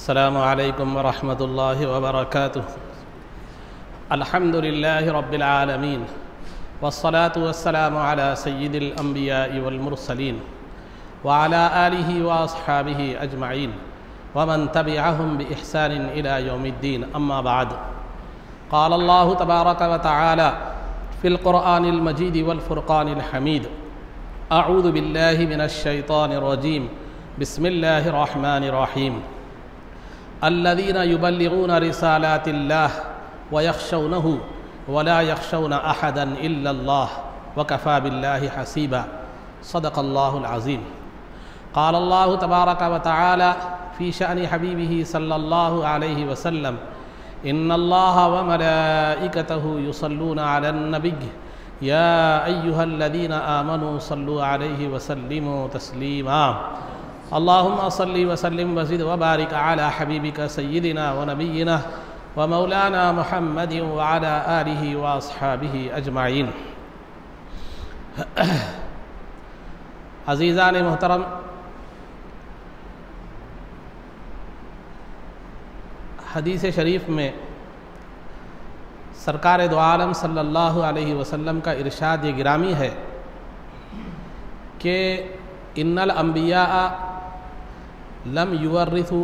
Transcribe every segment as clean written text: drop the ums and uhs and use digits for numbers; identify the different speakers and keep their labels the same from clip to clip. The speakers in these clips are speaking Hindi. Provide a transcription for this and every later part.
Speaker 1: अस्सलामु अलैकुम वरहमतुल्लाहि वबरकातुहु। अल्हम्दुलिल्लाहि रब्बिल आलमीन वस्सलातु वस्सलामु अला सय्यिदिल अंबियाइ वल मुरसलीन व अला आलिहि व अस्हाबिहि अजमईन व मन तबिअहुम बि इहसानिन इला यौमिद्दीन। अम्मा बाद। क़ाल अल्लाहु तबारक व तआला फ़िल क़ुरआनिल मजीद वल फ़ुरक़ानिल हमीद। अऊज़ु बिल्लाहि मिनश शैतानिर रजीम। बिस्मिल्लाहिर रहमानिर रहीम। अल्लज़ीना युबल्लिगूना रिसालातिल्लाह व यख़शौनहु व ला यख़शौना अहदन इल्लल्लाह व कफ़ा बिल्लाहि हसीबा। सदक़ल्लाहुल अज़ीम। क़ाल अल्लाहु तबारक व तआला फ़ी शअनि हबीबिही सल्लल्लाहु अलैहि वसल्लम इन्नल्लाह व मलाइकतहु युसल्लूना अलन नबिय्य या अय्युहल्लज़ीना आमनू सल्लु अलैहि व सल्लिमू तस्लीमा। अल्लाहुम्मा सल्लि व सल्लिम व ज़िद व बारिक अला हबीबिका सय्यिदिना व नबिय्यिना व मौलाना मुहम्मदिन व अला आलिहि व अस्हाबिहि अजमईन। अज़ीज़ान मोहतरम, हदीस शरीफ में सरकार दो आलम सल्लल्लाहु अलैहि वसल्लम का इरशाद ये गिरामी है कि इन्नल अंबिया लम युवर्रिथु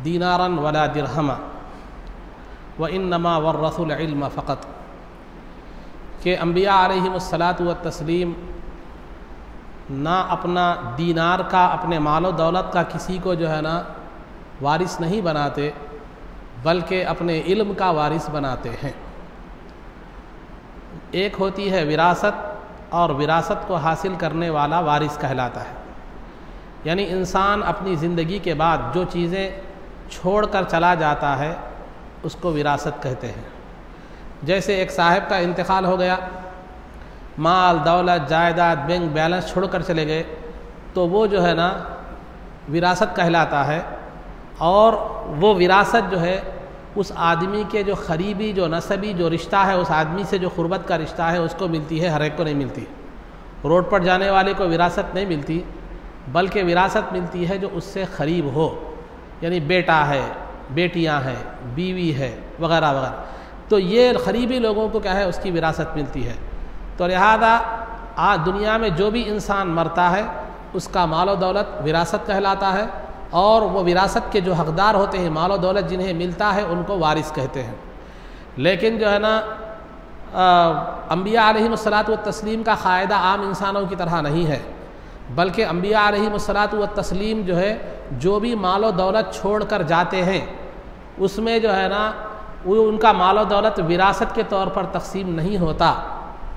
Speaker 1: दीनारन वला दिरहमा व इन्नमा वर्रथुल इल्म फ़क़त। के अंबिया अलैहिमुस्सलातु व तस्लीम ना अपना दीनार का, अपने मालो दौलत का किसी को जो है ना वारिस नहीं बनाते, बल्कि अपने इल्म का वारिस बनाते हैं। एक होती है विरासत, और विरासत को हासिल करने वाला वारिस कहलाता है। यानी इंसान अपनी ज़िंदगी के बाद जो चीज़ें छोड़कर चला जाता है उसको विरासत कहते हैं। जैसे एक साहब का इंतकाल हो गया, माल दौलत जायदाद बैंक बैलेंस छोड़कर चले गए, तो वो जो है ना विरासत कहलाता है। और वो विरासत जो है उस आदमी के जो क़रीबी, जो नसबी जो रिश्ता है, उस आदमी से जो क़ुर्बत का रिश्ता है उसको मिलती है, हर एक को नहीं मिलती। रोड पर जाने वाले को विरासत नहीं मिलती, बल्कि विरासत मिलती है जो उससे क़रीब हो, यानी बेटा है, बेटियां हैं, बीवी है, वगैरह वगैरह। तो ये क़रीबी लोगों को क्या है, उसकी विरासत मिलती है। तो लिहाजा आज दुनिया में जो भी इंसान मरता है उसका मालो दौलत विरासत कहलाता है, और वो विरासत के जो हक़दार होते हैं, मालो दौलत जिन्हें मिलता है, उनको वारिस कहते हैं। लेकिन जो है ना अंबिया अलैहिमुस्सलातु व तस्लीम का क़ायदा आम इंसानों की तरह नहीं है, बल्कि अंबिया अलैहिमुस्सलातु व तस्लीम जो है जो भी मालो दौलत छोड़ कर जाते हैं उसमें जो है ना वो उनका मालो दौलत विरासत के तौर पर तक़सीम नहीं होता।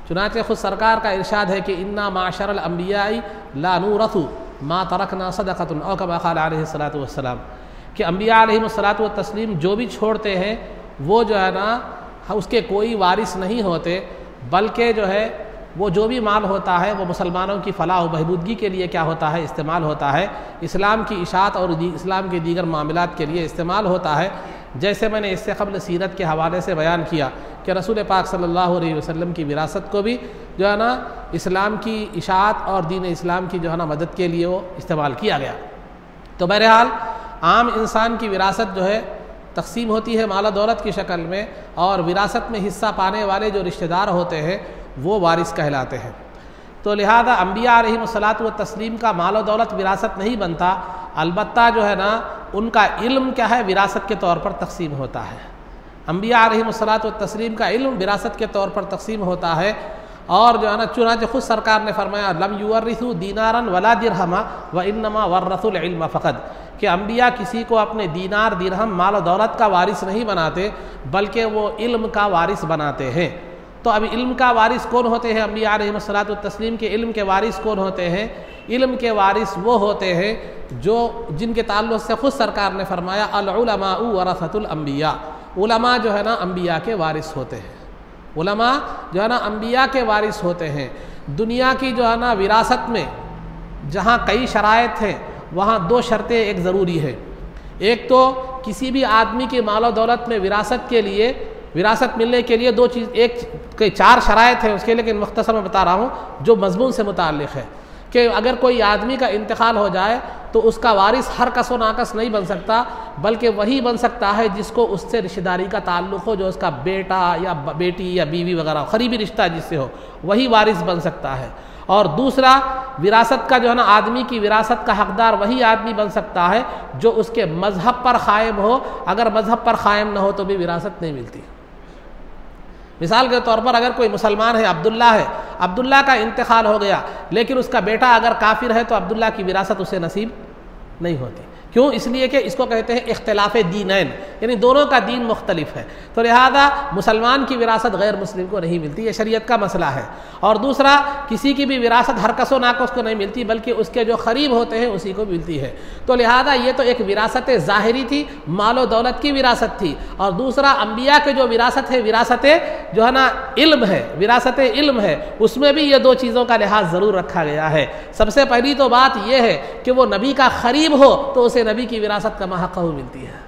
Speaker 1: चुनांचे ख़ुद सरकार का इरशाद है कि इन्ना माशरल अंबियाई ला नूरथु मा तरकना सदक़तुन औ कमा क़ाल अलैहिस्सलातु वस्सलाम। कि अंबिया अलैहिमुस्सलातु व तस्लीम जो भी छोड़ते हैं वो जो है ना उसके कोई वारिस नहीं होते, बल्कि जो है वो जो भी माल होता है वो मुसलमानों की फ़लाह व बहबूदगी के लिए क्या होता है, इस्तेमाल होता है, इस्लाम की इशाअत और इस्लाम के दीगर मामलात के लिए इस्तेमाल होता है। जैसे मैंने इससे क़ब्ल सीरत के हवाले से बयान किया कि रसूल पाक सल्लल्लाहु अलैहि वसल्लम की विरासत को भी जो है ना इस्लाम की इशाअत और दीन इस्लाम की जो है ना मदद के लिए वो इस्तेमाल किया गया। तो बहरहाल आम इंसान की विरासत जो है तक़सीम होती है माला दौलत की शक्ल में, और विरासत में हिस्सा पाने वाले जो रिश्तेदार होते हैं वो वारिस कहलाते हैं। तो लिहाजा अंबिया अलैहिमुस्सलातु व तस्लीम का मालो दौलत विरासत नहीं बनता, अलबत्ता जो है ना उनका इल्म क्या है, विरासत के तौर पर तक़सीम होता है। अंबिया अलैहिमुस्सलातु व तस्लीम का इल्म विरासत के तौर पर तक़सीम होता है। और जो है ना चुनांचे ख़ुद सरकार ने फरमाया लम युवर्रिथु दीनारन वला दिरहमा व इन्नमा वर्रथुल इल्म फ़क़त। कि अंबिया किसी को अपने दीनार दिरहम माल और दौलत का वारिस नहीं बनाते, बल्कि वो इल्म का वारिस बनाते हैं। तो अभी इल्म का वारिस कौन होते हैं? अंबिया अलैहिमुस्सलातु व तस्लीम के इल्म के वारिस कौन होते हैं? इल्म के वारिस वो होते हैं जो जिनके ताल्लुक़ से ख़ुद सरकार ने फरमाया अल उलमाउ वरसतुल अंबिया। उलमा जो है ना अंबिया के वारिस होते हैं। उलमा जो है ना अंबिया के वारिस होते हैं। दुनिया की जो है ना विरासत में जहाँ कई शराइत हैं वहाँ दो शर्तें एक ज़रूरी है। एक तो किसी भी आदमी की मालो दौलत में विरासत के लिए, विरासत मिलने के लिए दो चीज़, एक चार शराइत है उसके, लेकिन मुख्तसर में बता रहा हूँ जो मज़मून से मुताल्लिक़ है। कि अगर कोई आदमी का इंतकाल हो जाए तो उसका वारिस हर कसो नाकस नहीं बन सकता, बल्कि वही बन सकता है जिसको उससे रिश्तेदारी का ताल्लुक़ हो, जो उसका बेटा या बेटी या बीवी वगैरह करीबी रिश्ता जिससे हो, वही वारिस बन सकता है। और दूसरा, विरासत का जो है ना, आदमी की विरासत का हकदार वही आदमी बन सकता है जो उसके मज़हब पर क़ायम हो। अगर मज़हब पर क़ायम ना हो तो भी विरासत नहीं मिलती। मिसाल के तौर पर अगर कोई मुसलमान है, अब्दुल्ला का इंतकाल हो गया, लेकिन उसका बेटा अगर काफिर है तो अब्दुल्ला की विरासत उसे नसीब नहीं होती। क्यों? इसलिए कि इसको कहते हैं इख्तिलाफ़ दीनैन, यानी दोनों का दीन मुख्तलिफ है, तो लिहाजा मुसलमान की विरासत गैर मुस्लिम को नहीं मिलती। ये शरीयत का मसला है। और दूसरा, किसी की भी विरासत हर कसो नाकस को नहीं मिलती, बल्कि उसके जो करीब होते हैं उसी को मिलती है। तो लिहाजा ये तो एक विरासत ज़ाहिरी थी, मालो दौलत की विरासत थी। और दूसरा, अम्बिया के जो विरासत है, विरासत जो है ना इल्म है, विरासत इल्म है, उसमें भी ये दो चीज़ों का लिहाज ज़रूर रखा गया है। सबसे पहली तो बात यह है कि वो नबी का करीब हो तो उसे नबी की विरासत का महक़ मिलती है।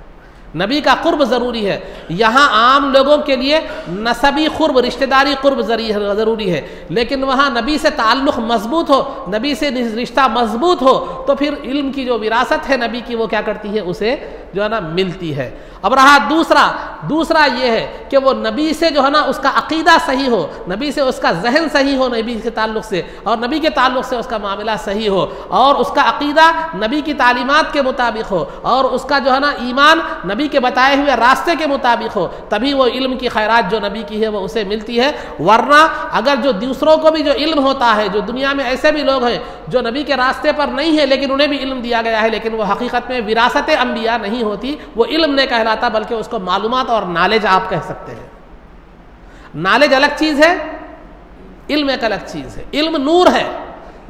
Speaker 1: नबी का कुर्ब ज़रूरी है। यहाँ आम लोगों के लिए नसबी कुर्ब, रिश्तेदारी कुर्ब ज़रूरी है, लेकिन वहाँ नबी से ताल्लुक़ मजबूत हो, नबी से रिश्ता मजबूत हो, तो फिर इल्म की जो विरासत है नबी की, वो क्या करती है, उसे जो है ना मिलती है। अब रहा दूसरा ये है कि वो नबी से जो है ना उसका अकीदा सही हो, नबी से उसका जहन सही हो, नबी के ताल्लुक़ से, और नबी के ताल्लुक़ से उसका मामला सही हो, और उसका अकीदा नबी की तालीमात के मुताबिक हो, और उसका जो है ना ईमान नबी के बताए हुए रास्ते के मुताबिक हो, तभी वो इल्म की खैरात जो नबी की है वो उसे मिलती है। वरना अगर जो दूसरों को भी जो इल्म होता है, जो दुनिया में ऐसे भी लोग हैं जो नबी के रास्ते पर नहीं है लेकिन उन्हें भी इल्म दिया गया है, लेकिन वो हकीकत में विरासत अंबिया नहीं होती, वो इल्म नहीं कहलाता, बल्कि उसको मालूमात और नॉलेज आप कह सकते हैं। नॉलेज अलग चीज़ है, इल्म एक अलग चीज़ है। इल्म नूर है,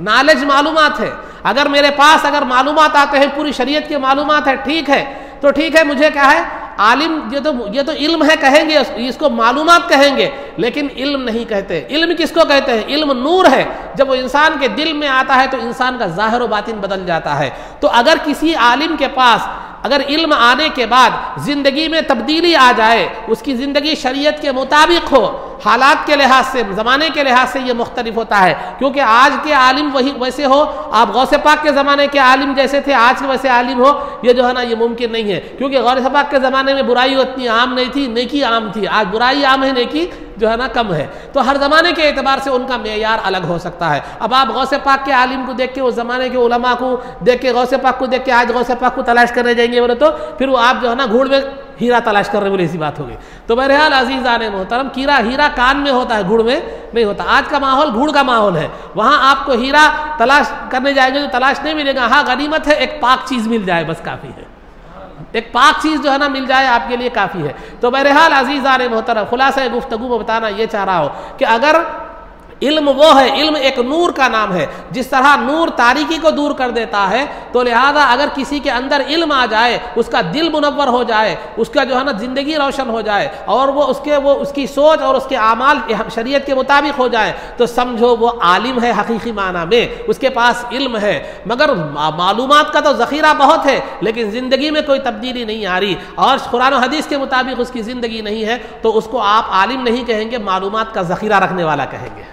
Speaker 1: नॉलेज मालूमात है। अगर मेरे पास अगर मालूमात आते हैं, पूरी शरीयत की मालूमात है, ठीक है, तो ठीक है, मुझे क्या है, आलिम, ये तो इल्म है कहेंगे, इसको मालूमात कहेंगे, लेकिन इल्म नहीं कहते। इल्म किसको कहते हैं? इल्म नूर है। जब वो इंसान के दिल में आता है तो इंसान का ज़ाहिर व बातिन बदल जाता है। तो अगर किसी आलिम के पास अगर इल्म आने के बाद ज़िंदगी में तब्दीली आ जाए, उसकी ज़िंदगी शरीयत के मुताबिक हो, हालात के लिहाज से, ज़माने के लिहाज से ये मुख्तलिफ होता है। क्योंकि आज के आलिम वही वैसे हो, आप गौसे पाक के ज़माने के आलिम जैसे थे आज के वैसे आलिम हो, ये जो है ना ये मुमकिन नहीं है। क्योंकि गौसे पाक के ज़माने में बुराई उतनी आम नहीं थी, नेकी आम थी। आज बुराई आम है, नेकी जो है ना कम है। तो हर ज़माने के एतबार से उनका मेयार अलग हो सकता है। अब आप गौसे पाक के आलिम को देख के, उस ज़माने के उलमा को देख के, गौसे पाक को देख के आज गौसे पाक को तलाश करने जाएंगे बोले तो फिर वो आप जो है ना घूड़ में हीरा तलाश कर रहे बोले, ऐसी बात होगी। तो बहरहाल अज़ीज़ान मोहतरम, हीरा कान में होता है, घूड़ में नहीं होता। आज का माहौल घूड़ का माहौल है, वहाँ आपको हीरा तलाश करने जाएंगे तो तलाश नहीं मिलेगा। हाँ, गनीमत है एक पाक चीज़ मिल जाए, बस काफ़ी है, एक पाक चीज़ जो है ना मिल जाए आपके लिए काफ़ी है। तो बहरहाल अज़ीज़ान मोहतरम, खुलासा गुफ्तगू में बताना ये चाह रहा हो कि अगर इल्म वो है, इल्म एक नूर का नाम है। जिस तरह नूर तारीकी को दूर कर देता है, तो लिहाजा अगर किसी के अंदर इल्म आ जाए, उसका दिल मुनव्वर हो जाए, उसका जो है ना ज़िंदगी रोशन हो जाए, और वो उसकी सोच और उसके आमाल शरीयत के मुताबिक हो जाए, तो समझो वो आलिम है हकीकी माना में, उसके पास इल्म है। मगर मालूमात का तो ज़ख़ीरा बहुत है, लेकिन ज़िंदगी में कोई तब्दीली नहीं आ रही और कुरान और हदीस के मुताबिक उसकी ज़िंदगी नहीं है, तो उसको आप आलिम नहीं कहेंगे, मालूमात का ज़ख़ीरा रखने वाला कहेंगे।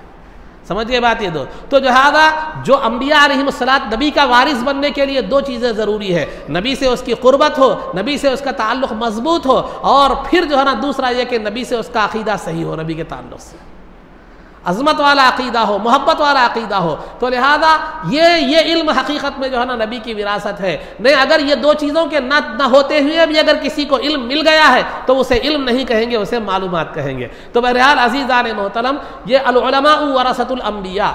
Speaker 1: समझिए बात ये दो। तो लिहाजा जो अम्बिया अलैहिमुस्सलात, नबी का वारिस बनने के लिए दो चीज़ें ज़रूरी है, नबी से उसकी क़ुर्बत हो, नबी से उसका ताल्लुक़ मजबूत हो, और फिर जो है ना दूसरा ये कि नबी से उसका अक़ीदा सही हो, नबी के ताल्लुक़ से अज़मत वाला अक़ीदा हो, मोहब्बत वाला अक़ीदा हो। तो लिहाजा ये इल्म हकीकत में जो है ना नबी की विरासत है। नहीं, अगर ये दो चीज़ों के न होते हुए भी अगर किसी को इल्म मिल गया है तो उसे इल्म नहीं कहेंगे, उसे मालूमात कहेंगे। तो बहरहाल अज़ीज़ान मोहतरम, ये अल-उलमा वरसतुल अंबिया,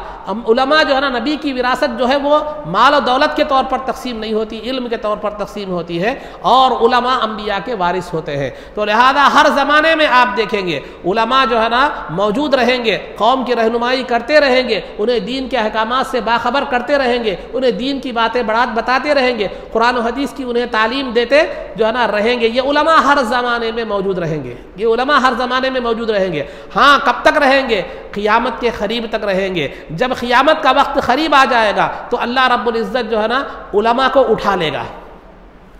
Speaker 1: उलमा जो है ना नबी की विरासत जो है वो माल और दौलत के तौर पर तकसीम नहीं होती, इल्म के तौर पर तकसीम होती है, और उलमा अंबिया के वारिस होते हैं। तो लिहाजा हर ज़माने में आप देखेंगे उलमा जो है ना मौजूद रहेंगे, कौम की रहनुमाई करते रहेंगे, उन्हें दीन के अहकामात से बाखबर करते रहेंगे, उन्हें दीन की बातें बताते रहेंगे, कुरान और हदीस की उन्हें तालीम देते जो है ना रहेंगे। ये उलमा हर ज़माने में मौजूद रहेंगे, ये उलमा हर ज़माने में मौजूद रहेंगे। हाँ, कब तक रहेंगे? क़ियामत के करीब तक रहेंगे। जब क़ियामत का वक्त करीब आ जाएगा तो अल्लाह रब्बुल इज़्ज़त जो है ना उलमा को उठा लेगा,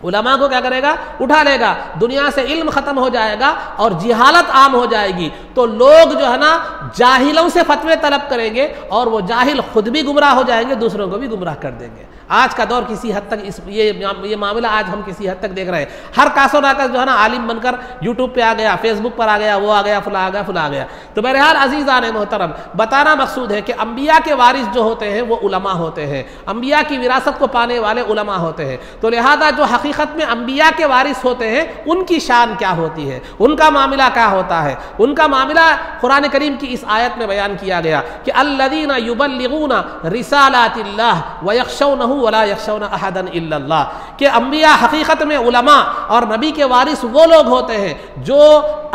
Speaker 1: उलमा को क्या करेगा, उठा लेगा, दुनिया से इल्म खत्म हो जाएगा और जिहालत आम हो जाएगी। तो लोग जो है ना जाहिलों से फतवे तलब करेंगे और वो जाहिल खुद भी गुमराह हो जाएंगे, दूसरों को भी गुमराह कर देंगे। आज का दौर किसी हद तक ये मामला आज हम किसी हद तक देख रहे हैं। हर कासो नाकस जो है ना आलिम बनकर यूट्यूब पे आ गया, फेसबुक पर आ गया, वो आ गया, फला आ गया, फला आ गया। तो बहरहाल अजीज़ान मोहतरम, बताना मकसूद है कि अंबिया के वारिस जो होते हैं वो उलमा होते हैं, अंबिया की विरासत को पाने वाले उलमा होते हैं। तो लिहाजा जो हकीकत में अंबिया के वारिस होते हैं उनकी शान क्या होती है, उनका मामला क्या होता है, उनका मामला कुरान करीम की इस आयत में बयान किया गया कि अल्लज़ीना युबल्लिगूना रिसालातिल्लाह व यख्शौनहु वला यख्शौना अहदन इल्लल्लाह, कि अंबिया हकीकत में उलमा और नबी के वारिस वो लोग होते हैं जो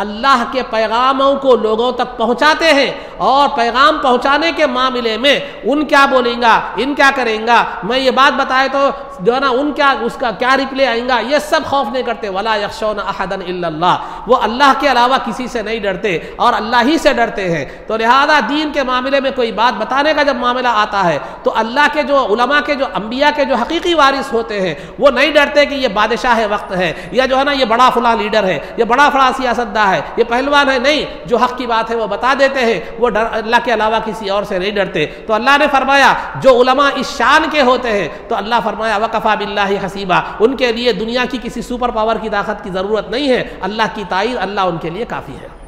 Speaker 1: अल्लाह के पैगामों को लोगों तक पहुँचाते हैं और पैगाम पहुँचाने के मामले में उन क्या बोलेंगा, इन क्या करेंगा, मैं ये बात बताए तो जो है ना उन क्या उसका क्या रिप्ले आएगा, ये सब खौफ नहीं करते। वला यख्शौना अहदन इल्लल्लाह, वो अल्लाह के अलावा किसी से नहीं डरते और अल्लाह ही से डरते हैं। तो लिहाजा दीन के मामले में कोई बात बताने का जब मामला आता है तो अल्लाह के जो उलमा के जो अंबिया के जो हकीकी वारिस होते हैं वो नहीं डरते कि ये बादशाह वक्त है या जो है ना ये बड़ा फला लीडर है, ये बड़ा फला सियासतदान है, ये पहलवान है। नहीं, जो हक की बात है वो बता देते हैं, वो डर अल्लाह के अलावा किसी और से नहीं डरते। तो अल्लाह ने फरमाया जो उलमा इस शान के होते हैं तो अल्लाह फरमाया वकफ़ा बिल्लाहि हसीबा, उनके लिए दुनिया की किसी सुपर पावर की ताकत की ज़रूरत नहीं है, अल्लाह की ताईद, अल्लाह उनके लिए काफ़ी है।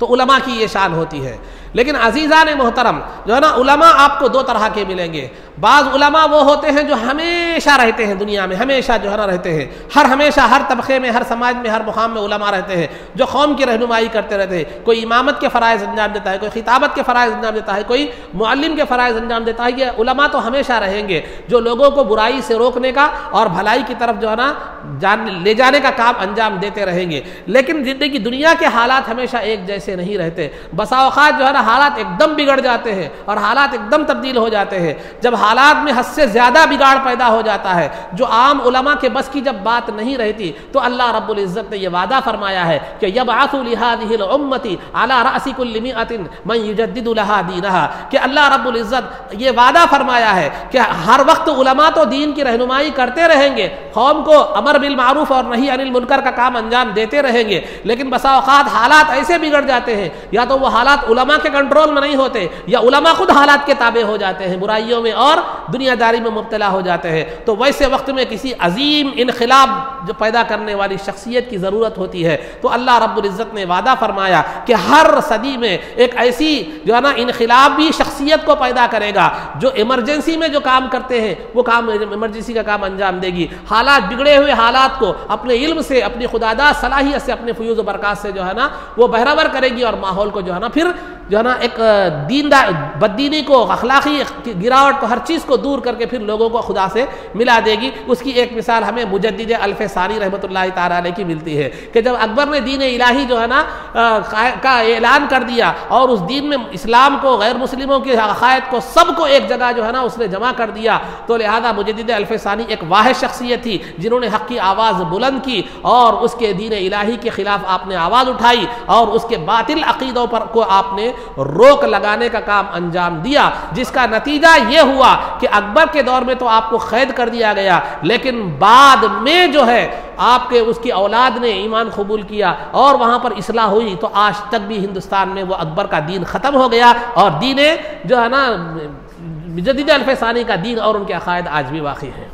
Speaker 1: तो उलमा की ये शान होती है। लेकिन अजीज़ान मोहतरम, जो है ना उलमा आपको दो तरह के मिलेंगे। बाज़ उलमा वो होते हैं जो हमेशा रहते हैं दुनिया में, हमेशा जो है ना रहते हैं, हमेशा हर तबके में, हर समाज में, हर मुकाम में उलमा रहते हैं जो कौम की रहनुमाई करते रहते हैं। कोई इमामत के फ़राइज़ अंजाम देता है, कोई खिताबत के फ़राइज़ अंजाम देता है, कोई मुअल्लिम के फ़राइज़ अंजाम देता है। ये उलमा तो हमेशा रहेंगे जो लोगों को बुराई से रोकने का और भलाई की तरफ जो है ना ले जाने का काम अंजाम देते रहेंगे। लेकिन ज़िंदगी दुनिया के हालात हमेशा एक जैसे नहीं रहते। बसा औक़ात जो है ना हालात एकदम बिगड़ जाते हैं और हालात एकदम तब्दील हो जाते हैं। जब हालात में हद से ज़्यादा बिगाड़ पैदा हो जाता है, जो आम उलमा के बस की जब बात नहीं रहती, तो अल्लाह रब्बुल इज़्ज़त ने यह वादा फरमाया है कि यबअसु लिहादिहिल उम्मती अला रअसी कुल्लि मिअतिन मन युजद्दिदु लहा दीनहा, कि अल्लाह रब्बुल इज़्ज़त ये वादा फरमाया है कि हर वक्त उलमा तो दीन की रहनुमाई करते रहेंगे, कौम को अमर बिल मारूफ और नही अनिल मुनकर का काम अंजाम देते रहेंगे। लेकिन बसा औक़ात हालात ऐसे बिगड़ जाते हैं, या तो वो हालात उलमा के कंट्रोल में नहीं होते या उलमा खुद हालात के ताबे हो जाते हैं, बुराइयों में और दुनियादारी में मुब्तला हो जाते हैं। तो वैसे वक्त में किसी अजीम इनक़िलाब जो पैदा करने वाली शख्सियत की ज़रूरत होती है। तो अल्लाह रब्बुल इज़्ज़त ने वादा फरमाया कि हर सदी में एक ऐसी जो है ना इनक़िलाबी शख्सियत को पैदा करेगा जो इमरजेंसी में जो काम करते हैं वो काम इमरजेंसी का काम अंजाम देगी। हालात बिगड़े हुए हालात को अपने इल्म से, अपनी खुदादा सलाहियत से, अपने फ़यूज़ व बरक़ात से जो है ना वो बहरावर करेगी और माहौल को जो है ना फिर जो है ना एक दीनदार बददीनी को, अखलाकी गिरावट को, हर चीज़ को दूर करके फिर लोगों को खुदा से मिला देगी। उसकी एक मिसाल हमें मुजद्दिद अल्फ़सानी रहमतुल्लाहि ताला अलैहि की मिलती है कि जब अकबर ने दीन इलाही जो है ना का ऐलान कर दिया और उस दीन में इस्लाम को, गैर मुस्लिमों के अक़ायद को, सबको एक जगह जो है ना उसने जमा कर दिया, तो लिहाजा मुजद्दिद अल्फ़सानी एक वाहिद शख्सियत थी जिन्होंने हक़ की आवाज़ बुलंद की और उसके दीन इलाही के ख़िलाफ़ आपने आवाज़ उठाई और उसके बातिल अक़ीदों पर को आपने रोक लगाने का काम अंजाम दिया, जिसका नतीजा ये हुआ कि अकबर के दौर में तो आपको कैद कर दिया गया, लेकिन बाद में जो है आपके उसकी औलाद ने ईमान कबूल किया और वहाँ पर इस्लाह हुई, तो आज तक भी हिंदुस्तान में वो अकबर का दीन ख़त्म हो गया और दीन जो है ना मुजद्दिद अल्फ़सानी का दीन और उनके अक़ायद आज भी बाक़ी है।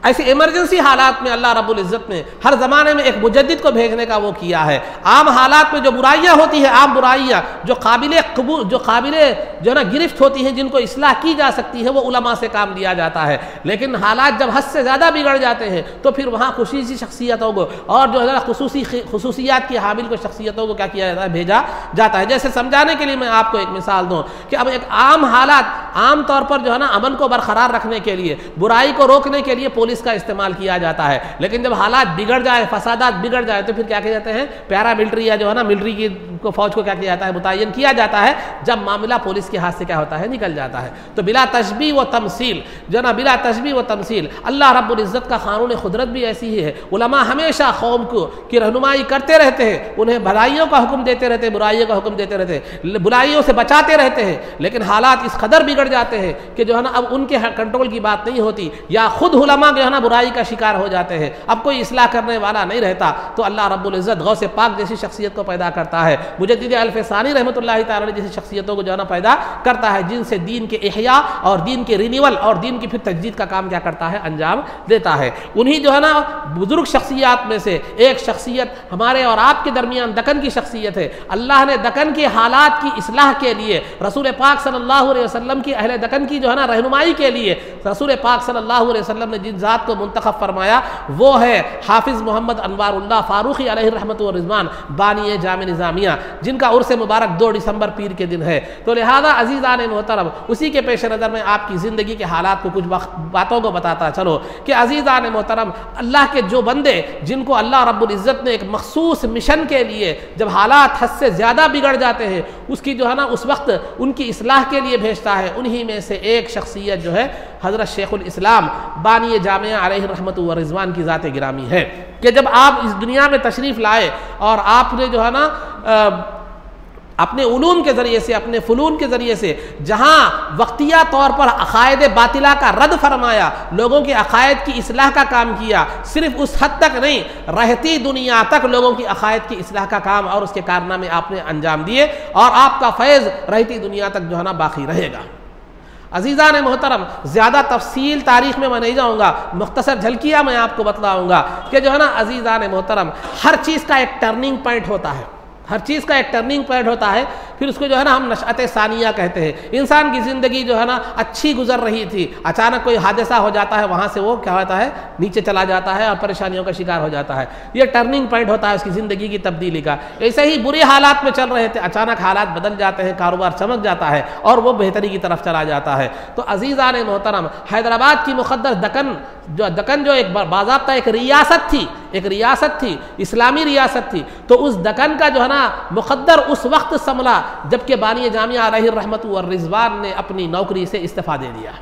Speaker 1: ऐसे इमरजेंसी हालात में अल्लाह रब्बुल इज़्ज़त ने हर ज़माने में एक मुजद्दिद को भेजने का वो किया है। आम हालात में जो बुराइयाँ होती हैं, आम बुराइयाँ जो काबिल कबूल, जो काबिल जो ना गिरफ्त होती हैं, जिनको इस्लाह की जा सकती है, वो उलमा से काम लिया जाता है। लेकिन हालात जब हद से ज़्यादा बिगड़ जाते हैं तो फिर वहाँ खुसूसी शख्सियतों को और जो है खुसूसियात की हामिल को शख्सियतों को क्या किया जाता है, भेजा जाता है। जैसे समझाने के लिए मैं आपको एक मिसाल दूँ कि अब एक आम हालात, आम तौर पर जो है ना अमन को बरकरार रखने के लिए, बुराई को रोकने के लिए पुलिस का इस्तेमाल किया जाता है। लेकिन जब हालात बिगड़ जाए, फसादात बिगड़ जाए, तो फिर क्या किया जाते हैं, पैरा मिलिट्री या जो है ना मिलिट्री की को फौज को क्या किया जाता है, मुतय्यन किया जाता है जब मामला पुलिस के हाथ से क्या होता है, निकल जाता है। तो बिला तशबीह व तमसील, जो ना बिला तशबीह व तमसील, अल्लाह रब्बुल इज़्ज़त का क़ानून क़ुदरत भी ऐसी ही है। उलमा हमेशा कौम को की रहनुमाई करते रहते हैं, उन्हें भलाइयों का हुक्म देते रहते हैं, बुराइयों का हुक्म देते रहते हैं, बुराइयों से बचाते रहते हैं। लेकिन हालात इस कदर बिगड़ जाते हैं कि जो है ना अब उनके कंट्रोल की बात नहीं होती, या खुद उलमा जो है ना बुराई का शिकार हो जाते हैं, अब कोई इस्लाह करने वाला नहीं रहता। तो अल्लाह रब्बुल इज़्ज़त गौसे पाक जैसी शख्सियत को पैदा करता है, मुजद्दिद अल-फ़सानी रहमतुल्लाहि तआला जैसी शख्सियतों को जो है ना पैदा करता है, जिनसे दीन के इहया और दीन के रिन्यूअल और दीन की फिर तजदीद का काम क्या करता है, अंजाम देता है। उन्हीं जो है ना बुजुर्ग शख्सियात में से एक शख्सियत हमारे और आपके दरमियान दक्कन की शख्सियत है। अल्लाह ने दक्कन के हालात की इस्लाह के लिए रसूल पाक सल्लल्लाहु अलैहि वसल्लम की अहले दक्कन की जो है ना रहनुमाई के लिए रसूल पाक सल्लल्लाहु अलैहि वसल्लम ने जिन ज़ात को मुंतखब फरमाया वो है हाफिज़ मोहम्मद अनवारुल्लाह फ़ारूक़ी अलैहि रहमत व रिज़वान बानी जामे निज़ामिया, जिनका उर्स मुबारक 2 दिसंबर पीर के दिन है। तो लिहाजा अज़ीज़ान मोहतरम, उसी के पेश नज़र में आपकी ज़िंदगी के हालात को कुछ बातों को बताता चलो कि अज़ीज़ान मोहतरम, अल्लाह के जो बंदे जिनको अल्लाह रब्बुल इज़्ज़त ने एक मखसूस मिशन के लिए जब हालात हद से ज़्यादा बिगड़ जाते हैं उसकी जो है ना उस वक्त उनकी इस्लाह के लिए भेजता है, उन्हीं में से एक शख्सियत जो है हज़रत शेखुल इस्लाम बानी जामिया अलैहि रहमत व रिज़वान की ज़ात गिरामी है कि जब आप इस दुनिया में तशरीफ़ लाए और आपने जो है ना अपने उलूम के ज़रिए से, अपने फ़ुनून के ज़रिए से जहाँ वक्तिया तौर पर अक़ायद बातिला का रद्द फरमाया, लोगों के अक़ायद की इस्लाह का काम किया, सिर्फ उस हद तक नहीं, रहती दुनिया तक लोगों की अक़ायद की इस्लाह का काम और उसके कारनामे आपने अंजाम दिए और आपका फैज़ रहती दुनिया तक जो है ना बाकी रहेगा। अज़ीज़ान मोहतरम, ज़्यादा तफसील तारीख़ में मैं नहीं जाऊँगा, मुख्तसर झलकियाँ मैं आपको बतलाऊँगा कि जो है ना अज़ीज़ान मोहतरम, हर चीज़ का एक टर्निंग पॉइंट होता है, हर चीज़ का एक टर्निंग पॉइंट होता है। फिर उसको जो है ना हम नशअत सानिया कहते हैं। इंसान की ज़िंदगी जो है ना अच्छी गुजर रही थी, अचानक कोई हादसा हो जाता है, वहाँ से वो क्या होता है, नीचे चला जाता है और परेशानियों का शिकार हो जाता है। ये टर्निंग पॉइंट होता है उसकी ज़िंदगी की तब्दीली का। ऐसे ही बुरे हालात में चल रहे थे, अचानक हालात बदल जाते हैं, कारोबार चमक जाता है और वो बेहतरी की तरफ चला जाता है। तो अज़ीज़ान मोहतरम, हैदराबाद की मुक़द्दस दक्कन जो एक बाज़ाब्ता एक रियासत थी, इस्लामी रियासत थी, तो उस दक्कन का जो है ना मुक़द्दर उस वक्त संभला जबकि बानी जामिया अलैहि रहमत व रिज़वान ने अपनी नौकरी से इस्तीफ़ा दे दिया,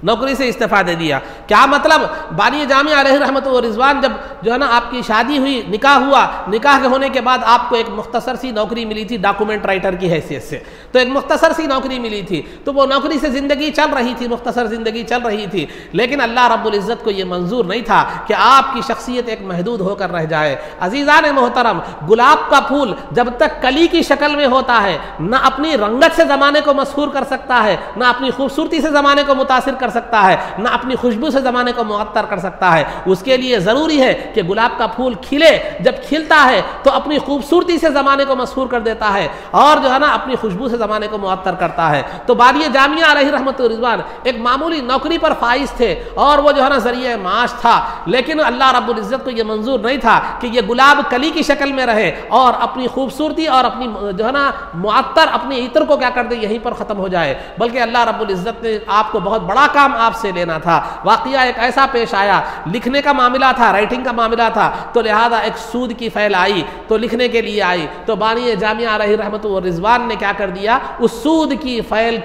Speaker 1: नौकरी से इस्तीफ़ा दे दिया। क्या मतलब, बानी जामिया अलैहि रहमत व रिज़वान जब जो है ना आपकी शादी हुई, निकाह हुआ, निकाह के होने के बाद आपको एक मुख्तसर सी नौकरी मिली थी डॉक्यूमेंट राइटर की हैसियत से, तो एक मुख्तसर सी नौकरी मिली थी, तो वो नौकरी से ज़िंदगी चल रही थी, मुख्तसर ज़िंदगी चल रही थी। लेकिन अल्लाह रब्बुल इज़्ज़त को ये मंजूर नहीं था कि आपकी शख्सियत एक महदूद होकर रह जाए। अज़ीज़ान मोहतरम, गुलाब का फूल जब तक कली की शक्ल में होता है, न अपनी रंगत से ज़माने को मसहूर कर सकता है, न अपनी खूबसूरती से ज़माने को मुतासिर कर सकता है, न अपनी खुशबू से ज़माने को मुअत्तर कर सकता है। उसके लिए ज़रूरी है कि गुलाब का फूल खिले, जब खिलता है तो अपनी खूबसूरती से ज़माने को मशहूर कर देता है और जो है ना अपनी खुशबू से ज़माने को मुअत्तर करता है। तो बानी जामिया अलैहि रहमत व रिज़वान एक मामूली नौकरी पर फाइज थे और वो जो है ना ज़रिए माश था, लेकिन अल्लाह रब्बुल इज़्ज़त को ये मंजूर नहीं था कि ये गुलाब कली की शक्ल में रहे और अपनी खूबसूरती और अपनी जो है ना मुअत्तर अपनी इत्र को क्या कर दे, यहीं पर ख़त्म हो जाए। बल्कि अल्लाह रब्बुल इज़्ज़त ने आपको बहुत बड़ा काम आपसे लेना था। वाक़िया एक ऐसा पेश आया, लिखने का मामला था, राइटिंग का मामला था, तो लिहाजा एक सूद की फ़ैल आई तो लिखने के लिए आई, तो बानी जामिया अलैहि रहमत व रिज़वान ने क्या कर दिया, उस सूद की फ़ैल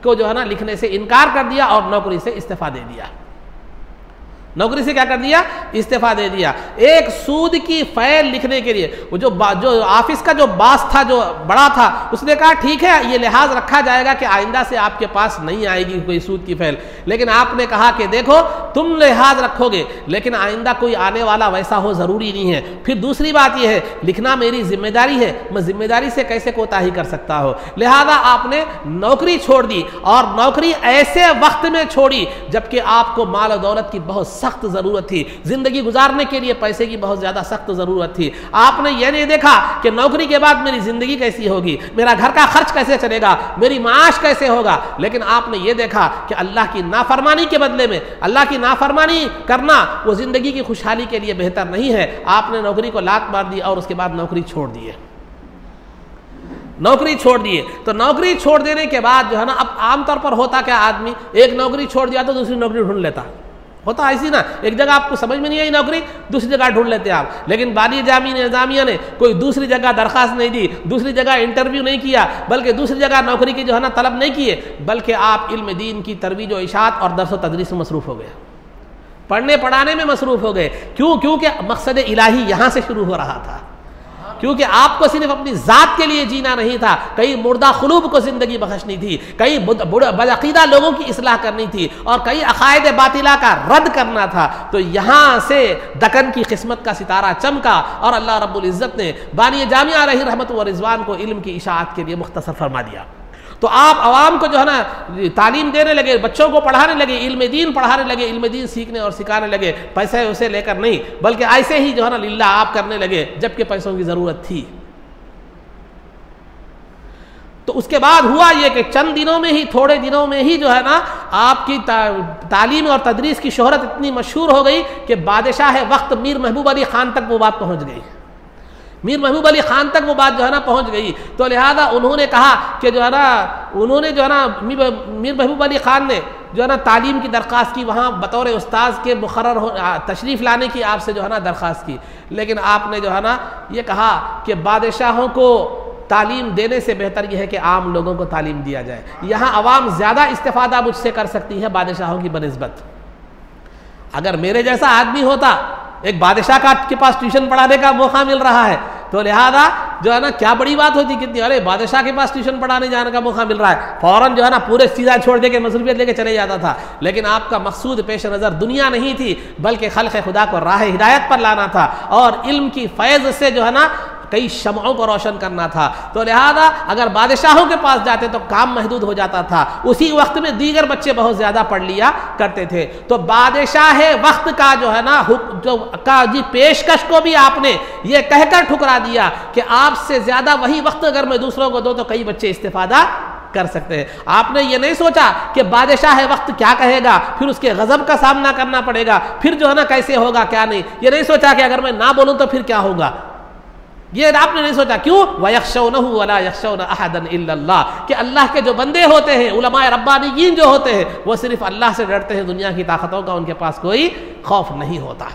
Speaker 1: को जो है ना लिखने से इनकार कर दिया और नौकरी से इस्तीफ़ा दे दिया। नौकरी से क्या कर दिया, इस्तीफ़ा दे दिया। एक सूद की फ़ैल लिखने के लिए वो जो ऑफिस का जो बास था, जो बड़ा था, उसने कहा ठीक है ये लिहाज रखा जाएगा कि आइंदा से आपके पास नहीं आएगी कोई सूद की फ़ैल। लेकिन आपने कहा कि देखो तुम लिहाज रखोगे लेकिन आइंदा कोई आने वाला वैसा हो ज़रूरी नहीं है। फिर दूसरी बात यह है, लिखना मेरी जिम्मेदारी है, मैं जिम्मेदारी से कैसे कोताही कर सकता हो। लिहाजा आपने नौकरी छोड़ दी और नौकरी ऐसे वक्त में छोड़ी जबकि आपको माल और दौलत की बहुत सख्त जरूरत थी, जिंदगी गुजारने के लिए पैसे की बहुत ज्यादा सख्त जरूरत थी। आपने यह नहीं देखा कि नौकरी के बाद मेरी जिंदगी कैसी होगी, मेरा घर का खर्च कैसे चलेगा, मेरी माश कैसे होगा, लेकिन आपने यह देखा कि अल्लाह की नाफरमानी के बदले में अल्लाह की नाफरमानी करना वो जिंदगी की खुशहाली के लिए बेहतर नहीं है। आपने नौकरी को लात मार दी और उसके बाद नौकरी छोड़ दी है, नौकरी छोड़ दिए। तो नौकरी छोड़ देने के बाद जो है ना, अब आमतौर पर होता क्या, आदमी एक नौकरी छोड़ दिया तो दूसरी नौकरी ढूंढ लेता, होता ऐसी ना, एक जगह आपको समझ में नहीं आई नौकरी, दूसरी जगह ढूंढ लेते हैं आप। लेकिन बानी जामी निज़ामिया ने कोई दूसरी जगह दरख्वास्त नहीं दी, दूसरी जगह इंटरव्यू नहीं किया, बल्कि दूसरी जगह नौकरी की जो है ना तलब नहीं किए, बल्कि आप इल्म दीन की तरवीज व इशाअत और दर्स व तदरीस में मसरूफ़ हो गए, पढ़ने पढ़ाने में मसरूफ़ हो गए। क्यों? क्योंकि मकसद इलाही यहाँ से शुरू हो रहा था, क्योंकि आपको सिर्फ अपनी ज़ात के लिए जीना नहीं था, कई मुर्दा खुलूब को ज़िंदगी बख्शनी थी, कई बदअक़ीदा लोगों की इस्लाह करनी थी, और कई अक़ायद बातिला का रद्द करना था। तो यहाँ से दक्कन की किस्मत का सितारा चमका और अल्लाह रब्बुल इज़्ज़त ने बानी जामिया अलैहि रहमत व रिज़वान को इल्म की इशाअत के लिए मुख्तसर फरमा दिया। तो आप आवाम को जो है ना तालीम देने लगे, बच्चों को पढ़ाने लगे, इल्म दीन पढ़ाने लगे, इल्म दीन सीखने और सिखाने लगे, पैसे उसे लेकर नहीं, बल्कि ऐसे ही जो है ना लिल्लाह आप करने लगे, जबकि पैसों की ज़रूरत थी। तो उसके बाद हुआ ये कि चंद दिनों में ही, थोड़े दिनों में ही जो है ना आपकी तालीम और तदरीस की शोहरत इतनी मशहूर हो गई कि बादशाह वक्त मीर महबूब अली ख़ान तक वो बात पहुँच गई। मीर महबूब अली ख़ान तक वो बात जो है ना पहुँच गई। तो लिहाजा उन्होंने कहा कि जो है ना मीर महबूब अली ख़ान ने जो है ना तालीम की दरख्वास्त की, वहाँ बतौर उस्ताद के मुक़र्रर तशरीफ़ लाने की आपसे जो है ना दरख्वास्त की, लेकिन आपने जो है ना ये कहा कि बादशाहों को तालीम देने से बेहतर यह है कि आम लोगों को तालीम दिया जाए। यहाँ अवाम ज़्यादा इस्तेफ़ादा मुझसे कर सकती है बादशाहों की बनिस्बत। अगर मेरे जैसा आदमी होता, एक बादशाह के पास ट्यूशन पढ़ाने का मौका मिल रहा है, तो लिहाजा जो है ना क्या बड़ी बात होती कितनी, अरे बादशाह के पास ट्यूशन पढ़ाने जाने का मौका मिल रहा है, फ़ौरन जो है ना पूरे सीधा छोड़ दे के मसरूफियत लेके चले जाता था। लेकिन आपका मकसूद पेश नज़र दुनिया नहीं थी, बल्कि खल्क़ खुदा को राह हिदायत पर लाना था और इल्म की फैज़ से जो है ना कई शमओं को रोशन करना था। तो लिहाजा अगर बादशाहों के पास जाते तो काम महदूद हो जाता था। उसी वक्त में दीगर बच्चे बहुत ज़्यादा पढ़ लिया करते थे। तो बादशाह वक्त का जो है ना जो का जी पेशकश को भी आपने ये कहकर ठुकरा दिया कि आपसे ज़्यादा वही वक्त अगर मैं दूसरों को दूँ तो कई बच्चे इस्तेफादा कर सकते हैं। आपने ये नहीं सोचा कि बादशाह वक्त क्या कहेगा, फिर उसके गज़ब का सामना करना पड़ेगा, फिर जो है ना कैसे होगा क्या नहीं। ये नहीं सोचा कि अगर मैं ना बोलूँ तो फिर क्या होगा, ये आपने नहीं सोचा। क्यों? वयख्शौनहु वला यख्शौन अहदन इल्लल्लाह, कि अल्लाह के जो बंदे होते हैं, उलमाए रब्बानीयीन जो होते हैं, वो सिर्फ अल्लाह से डरते हैं, दुनिया की ताकतों का उनके पास कोई खौफ नहीं होता।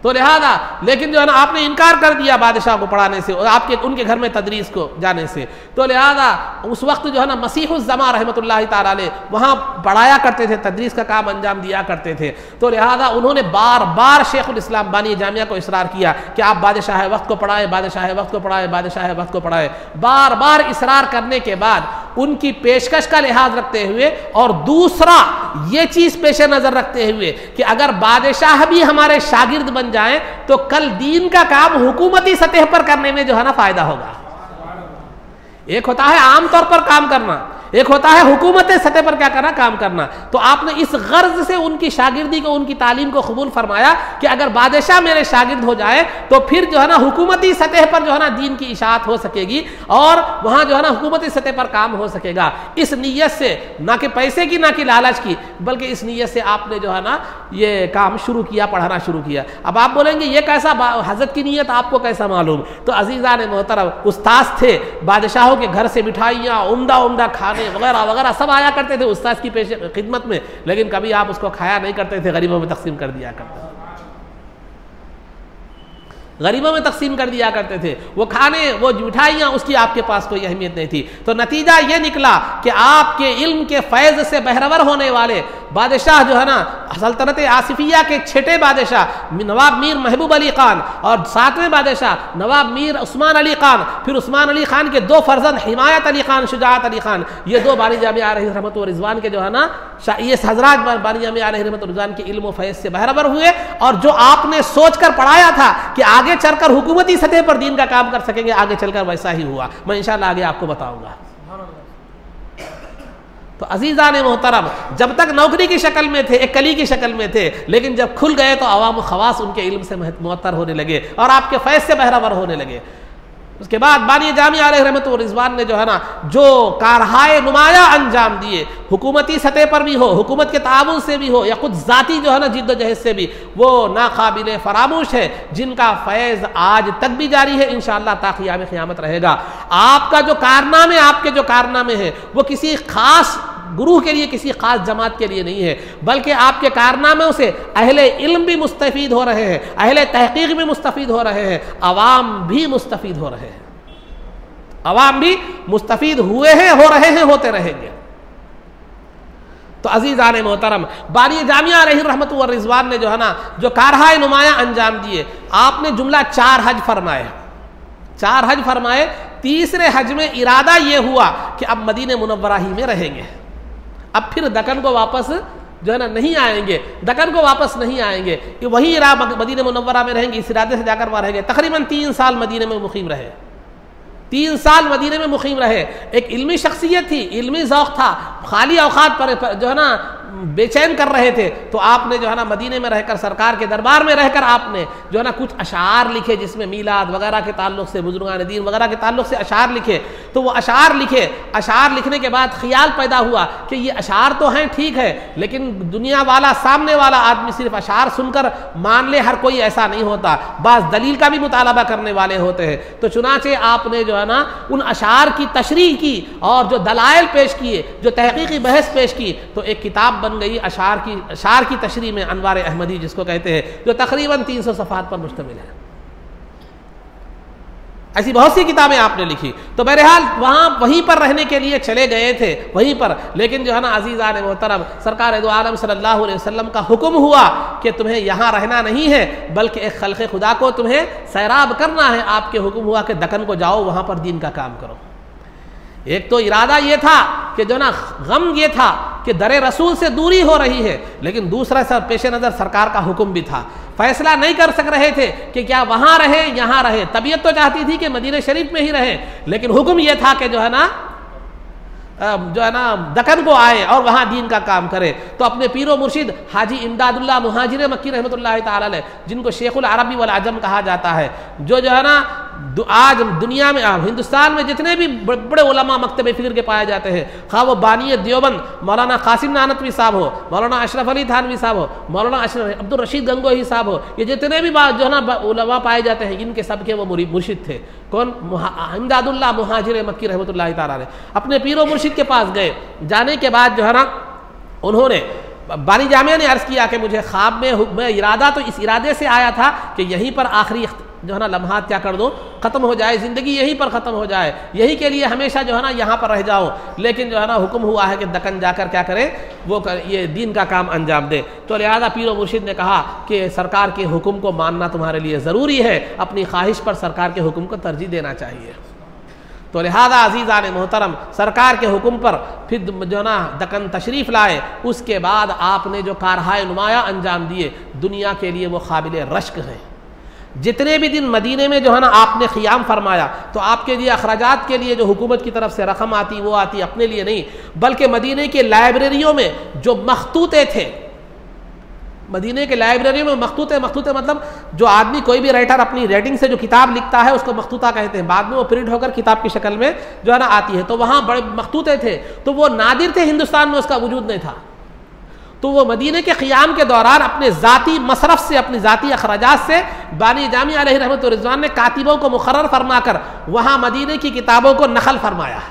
Speaker 1: तो लिहाजा लेकिन जो है ना आपने इनकार कर दिया बादशाह को पढ़ाने से और आपके उनके घर में तदरीस को जाने से। तो लिहाजा उस वक्त जो है ना मसीहुज़्ज़मा रहमतुल्लाहि ताला अलैह वहाँ पढ़ाया करते थे, तदरीस का काम अंजाम दिया करते थे। तो लिहाजा उन्होंने बार बार शेखुल इस्लाम बानी जामिया को इसरार किया कि आप बादशाह वक्त को पढ़ाए, बादशाह वक्त को पढ़ाए, बादशाह वक्त को पढ़ाए। बार बार इसरार करने के बाद उनकी पेशकश का लिहाज रखते हुए और दूसरा ये चीज़ पेश नज़र रखते हुए कि अगर बादशाह भी हमारे शागिर्द बन जाए तो कल दीन का काम हुकूमती सतह पर करने में जो है ना फायदा होगा। एक होता है आम तौर पर काम करना, एक होता है हुकूमत सतह पर क्या करना, काम करना। तो आपने इस गर्ज से उनकी शागिर्दी को, उनकी तालीम को कबूल फरमाया कि अगर बादशाह मेरे शागिर्द हो जाए तो फिर जो है ना हुकूमती सतह पर जो है ना दीन की इशाअत हो सकेगी और वहाँ जो है ना हुकूमती सतह पर काम हो सकेगा। इस नीयत से, ना कि पैसे की ना कि लालच की, बल्कि इस नीयत से आपने जो है ना ये काम शुरू किया, पढ़ाना शुरू किया। अब आप बोलेंगे ये कैसा, हज़रत की नीयत आपको कैसा मालूम? तो अज़ीज़ान मोहतरम, उस्ताद थे, बादशाहों के घर से मिठाइयाँ, उम्दा उम्दा खाने वगैरह वगैरह सब आया करते थे उस्ताद की पेश खिदमत में, लेकिन कभी आप उसको खाया नहीं करते थे, गरीबों में तकसीम कर दिया करते थे, गरीबों में तकसीम कर दिया करते थे। वो खाने, वो मिठाइयाँ, उसकी आपके पास कोई अहमियत नहीं थी। तो नतीजा ये निकला कि आपके इल्म के फैज़ से बहरवर होने वाले बादशाह जो है ना सल्तनत आसिफिया के छठे बादशाह नवाब मीर महबूब अली ख़ान और सातवें बादशाह नवाब मीर उस्मान अली ख़ान, फिर उस्मान अली ख़ान के दो फर्जंद हिमायत अली ख़ान, शुजाअत अली ख़ान, ये दो बानी जामिया अलैहि रहमत व रिज़वान के जो है ना ये हज़रात बानी जामिया अलैहि रहमत व रिज़वान के इल्म व फैज़ से बहरवर हुए। और जो आपने सोच कर पढ़ाया था कि आगे चलकर हुकूमती सतह पर दीन का काम कर सकेंगे, आगे चलकर वैसा ही हुआ। मैं इंशाअल्लाह आगे आपको बताऊंगा। तो अजीज़ान मोहतरम, जब तक नौकरी की शक्ल में थे, एक कली की शक्ल में थे, लेकिन जब खुल गए तो अवाम ख़वास उनके इल्म से मुअत्तर होने लगे और आपके फैज़ से बहरावर होने लगे। उसके बाद बानी जामिया अलैहि रहमत व रिज़वान ने जो है ना जो कारहाए नुमाया अंजाम दिए, हुकूमती सतह पर भी हो, हुकूमत के ताउन से भी हो या खुद ज़ाती जो है ना जिद्दोजहद से भी, वो नाकाबिले फरामोश है, जिनका फैज़ आज तक भी जारी है, इंशाअल्लाह ता क़ियाम क़ियामत रहेगा। आपका जो कारनामे, आपके जो कारनामे हैं वो किसी ख़ास गुरूह के लिए, किसी ख़ास जमात के लिए नहीं है, बल्कि आपके कारनामों से अहले इल्म भी मुस्तफ़ीद हो रहे हैं, अहले तहक़ीक़ भी मुस्तफ़ीद हो रहे हैं, अवाम भी मुस्तफ़ीद हो रहे हैं, अवाम भी मुस्तफ़ीद हुए हैं, हो रहे हैं, होते रहेंगे। तो अज़ीज़ान मोहतरम, बानी जामिया अलैहि रहमत व रिज़वान ने जो है ना, जो कारहाए नुमाया अंजाम दिए, आपने जुमला 4 हज फरमाए, 4 हज फरमाए। तीसरे हज में इरादा ये हुआ कि अब मदीने मुनव्वरा ही में रहेंगे, अब फिर दक्कन को वापस जो है ना नहीं आएंगे, दक्कन को वापस नहीं आएंगे, कि वही मदीने मुनव्वरा में रहेंगे, इस इरादे से जाकर वहाँ रहेंगे। तकरीबन 3 साल मदीने में मुकीम रहे, 3 साल मदीने में मुकीम रहे। एक इल्मी शख्सियत थी, इल्मी ज़ौक़ था, खाली औक़ात पर जो है ना बेचैन कर रहे थे, तो आपने जो है ना मदीने में रहकर, सरकार के दरबार में रहकर आपने जो है ना कुछ अशार लिखे, जिसमें मीलाद वगैरह के ताल्लुक़ से, बुजुर्गान दीन वगैरह के ताल्लुक़ से अशार लिखे। तो वो अशार लिखे, अशार लिखने के बाद ख्याल पैदा हुआ कि ये अशार तो हैं, ठीक है, लेकिन दुनिया वाला, सामने वाला आदमी सिर्फ अशार सुनकर मान ले, हर कोई ऐसा नहीं होता, बाज़ दलील का भी मुतालबा करने वाले होते हैं। तो चुनाचे आपने जो है ना उन अशार की तशरीह की और जो दलाइल पेश किए, जो तहक़ीक़ी बहस पेश की, तो एक किताब बन गई अशार की तशरीह में अनवार अहमदी, जिसको कहते हैं, जो तकरीबन 300 सफ़हात पर मुश्तमिल है। ऐसी बहुत सी किताबें आपने लिखी। तो बहरहाल वहीं पर रहने के लिए चले गए थे, वहीं पर, लेकिन जो है ना अज़ीज़ान मोहतरम, सरकार दो आलम सल्लल्लाहु अलैहि वसल्लम का हुक्म हुआ कि तुम्हें यहाँ रहना नहीं है, बल्कि एक खल्क़े खुदा को तुम्हें सैराब करना है। आपके हुक्म हुआ कि दक्कन को जाओ, वहाँ पर दीन का काम करो। एक तो इरादा ये था कि जो ना गम ये था कि दरे रसूल से दूरी हो रही है, लेकिन दूसरा सर पेश नज़र सरकार का हुक्म भी था। फैसला नहीं कर सक रहे थे कि क्या वहाँ रहे, यहाँ रहे। तबीयत तो चाहती थी कि मदीने शरीफ में ही रहे, लेकिन हुक्म ये था कि जो है ना दक्कन को आए और वहाँ दीन का काम करे। तो अपने पीरो मुर्शिद हाजी इमदादुल्लाह मुहाजिर मक्की रहमतुल्लाह ताला अलैह, जिनको शेखुल अरबी वल अजम कहा जाता है, जो है ना आज दुनिया में, हिंदुस्तान में जितने भी बड़े उलमा मकतब फ़िक्र के पाए जाते हैं, खा वो बानी देवबंद मौलाना कासिम नानतवी साहब हो, मौलाना अशरफ अली थानवी साहब हो, मौलाना अब्दुल रशीद गंगोही साहब हो, ये जितने भी जो है ना उलमा पाए जाते हैं, इनके सबके वो मुर्शिद थे। कौन? इमदादुल्लाह मुहाजिर मक्की रहमतुल्लाह ताला अलैह। अपने पीरो मुर्शिद के पास गए, जाने के बाद जो है ना उन्होंने, बानी जामिया ने अर्ज़ किया कि मुझे ख्वाब में इरादा तो इस इरादे से आया था कि यहीं पर आखिरी जो है ना लम्हात क्या कर दो, ख़त्म हो जाए, ज़िंदगी यहीं पर ख़त्म हो जाए, यही के लिए हमेशा जो है ना यहाँ पर रह जाओ। लेकिन जो है ना हुक्म हुआ है कि दक्कन जाकर क्या करें, ये दीन का काम अंजाम दे। तो लिहाजा पीरो मुर्शिद ने कहा कि सरकार के हुक्म को मानना तुम्हारे लिए ज़रूरी है, अपनी ख्वाहिश पर सरकार के हुक्म को तरजीह देना चाहिए। तो लिहाजा अज़ीज़ान मोहतरम, सरकार के हुक्म पर फिर जो है ना दक्कन तशरीफ़ लाए। उसके बाद आपने जो कारहाए नुमाया अंजाम दिए, दुनिया के लिए वो काबिल रश्क हैं। जितने भी दिन मदीने में जो है ना आपने क़ियाम फरमाया, तो आपके लिए अखराजात के लिए जो हुकूमत की तरफ से रकम आती, वो आती अपने लिए नहीं, बल्कि मदीने के लाइब्रेरियों में जो मखतूते थे, मदीने के लाइब्रेरी में मखतूते मतलब जो आदमी, कोई भी राइटर अपनी राइटिंग से जो किताब लिखता है उसको मखतूता कहते हैं, बाद में वो प्रिंट होकर किताब की शक्ल में जो है ना आती है। तो वहाँ बड़े मखतूते थे, तो वो नादिर थे, हिंदुस्तान में उसका वजूद नहीं था। तो वो मदीने के क़ियाम के दौरान अपने ज़ाती मसरफ़ से, अपनी ज़ाती अखराजात से बानी जामिया अलैहि रहमत व रिज़वान ने कातिबों को मुक़र्रर फरमा कर वहाँ मदीने की किताबों को नक़ल फरमाया।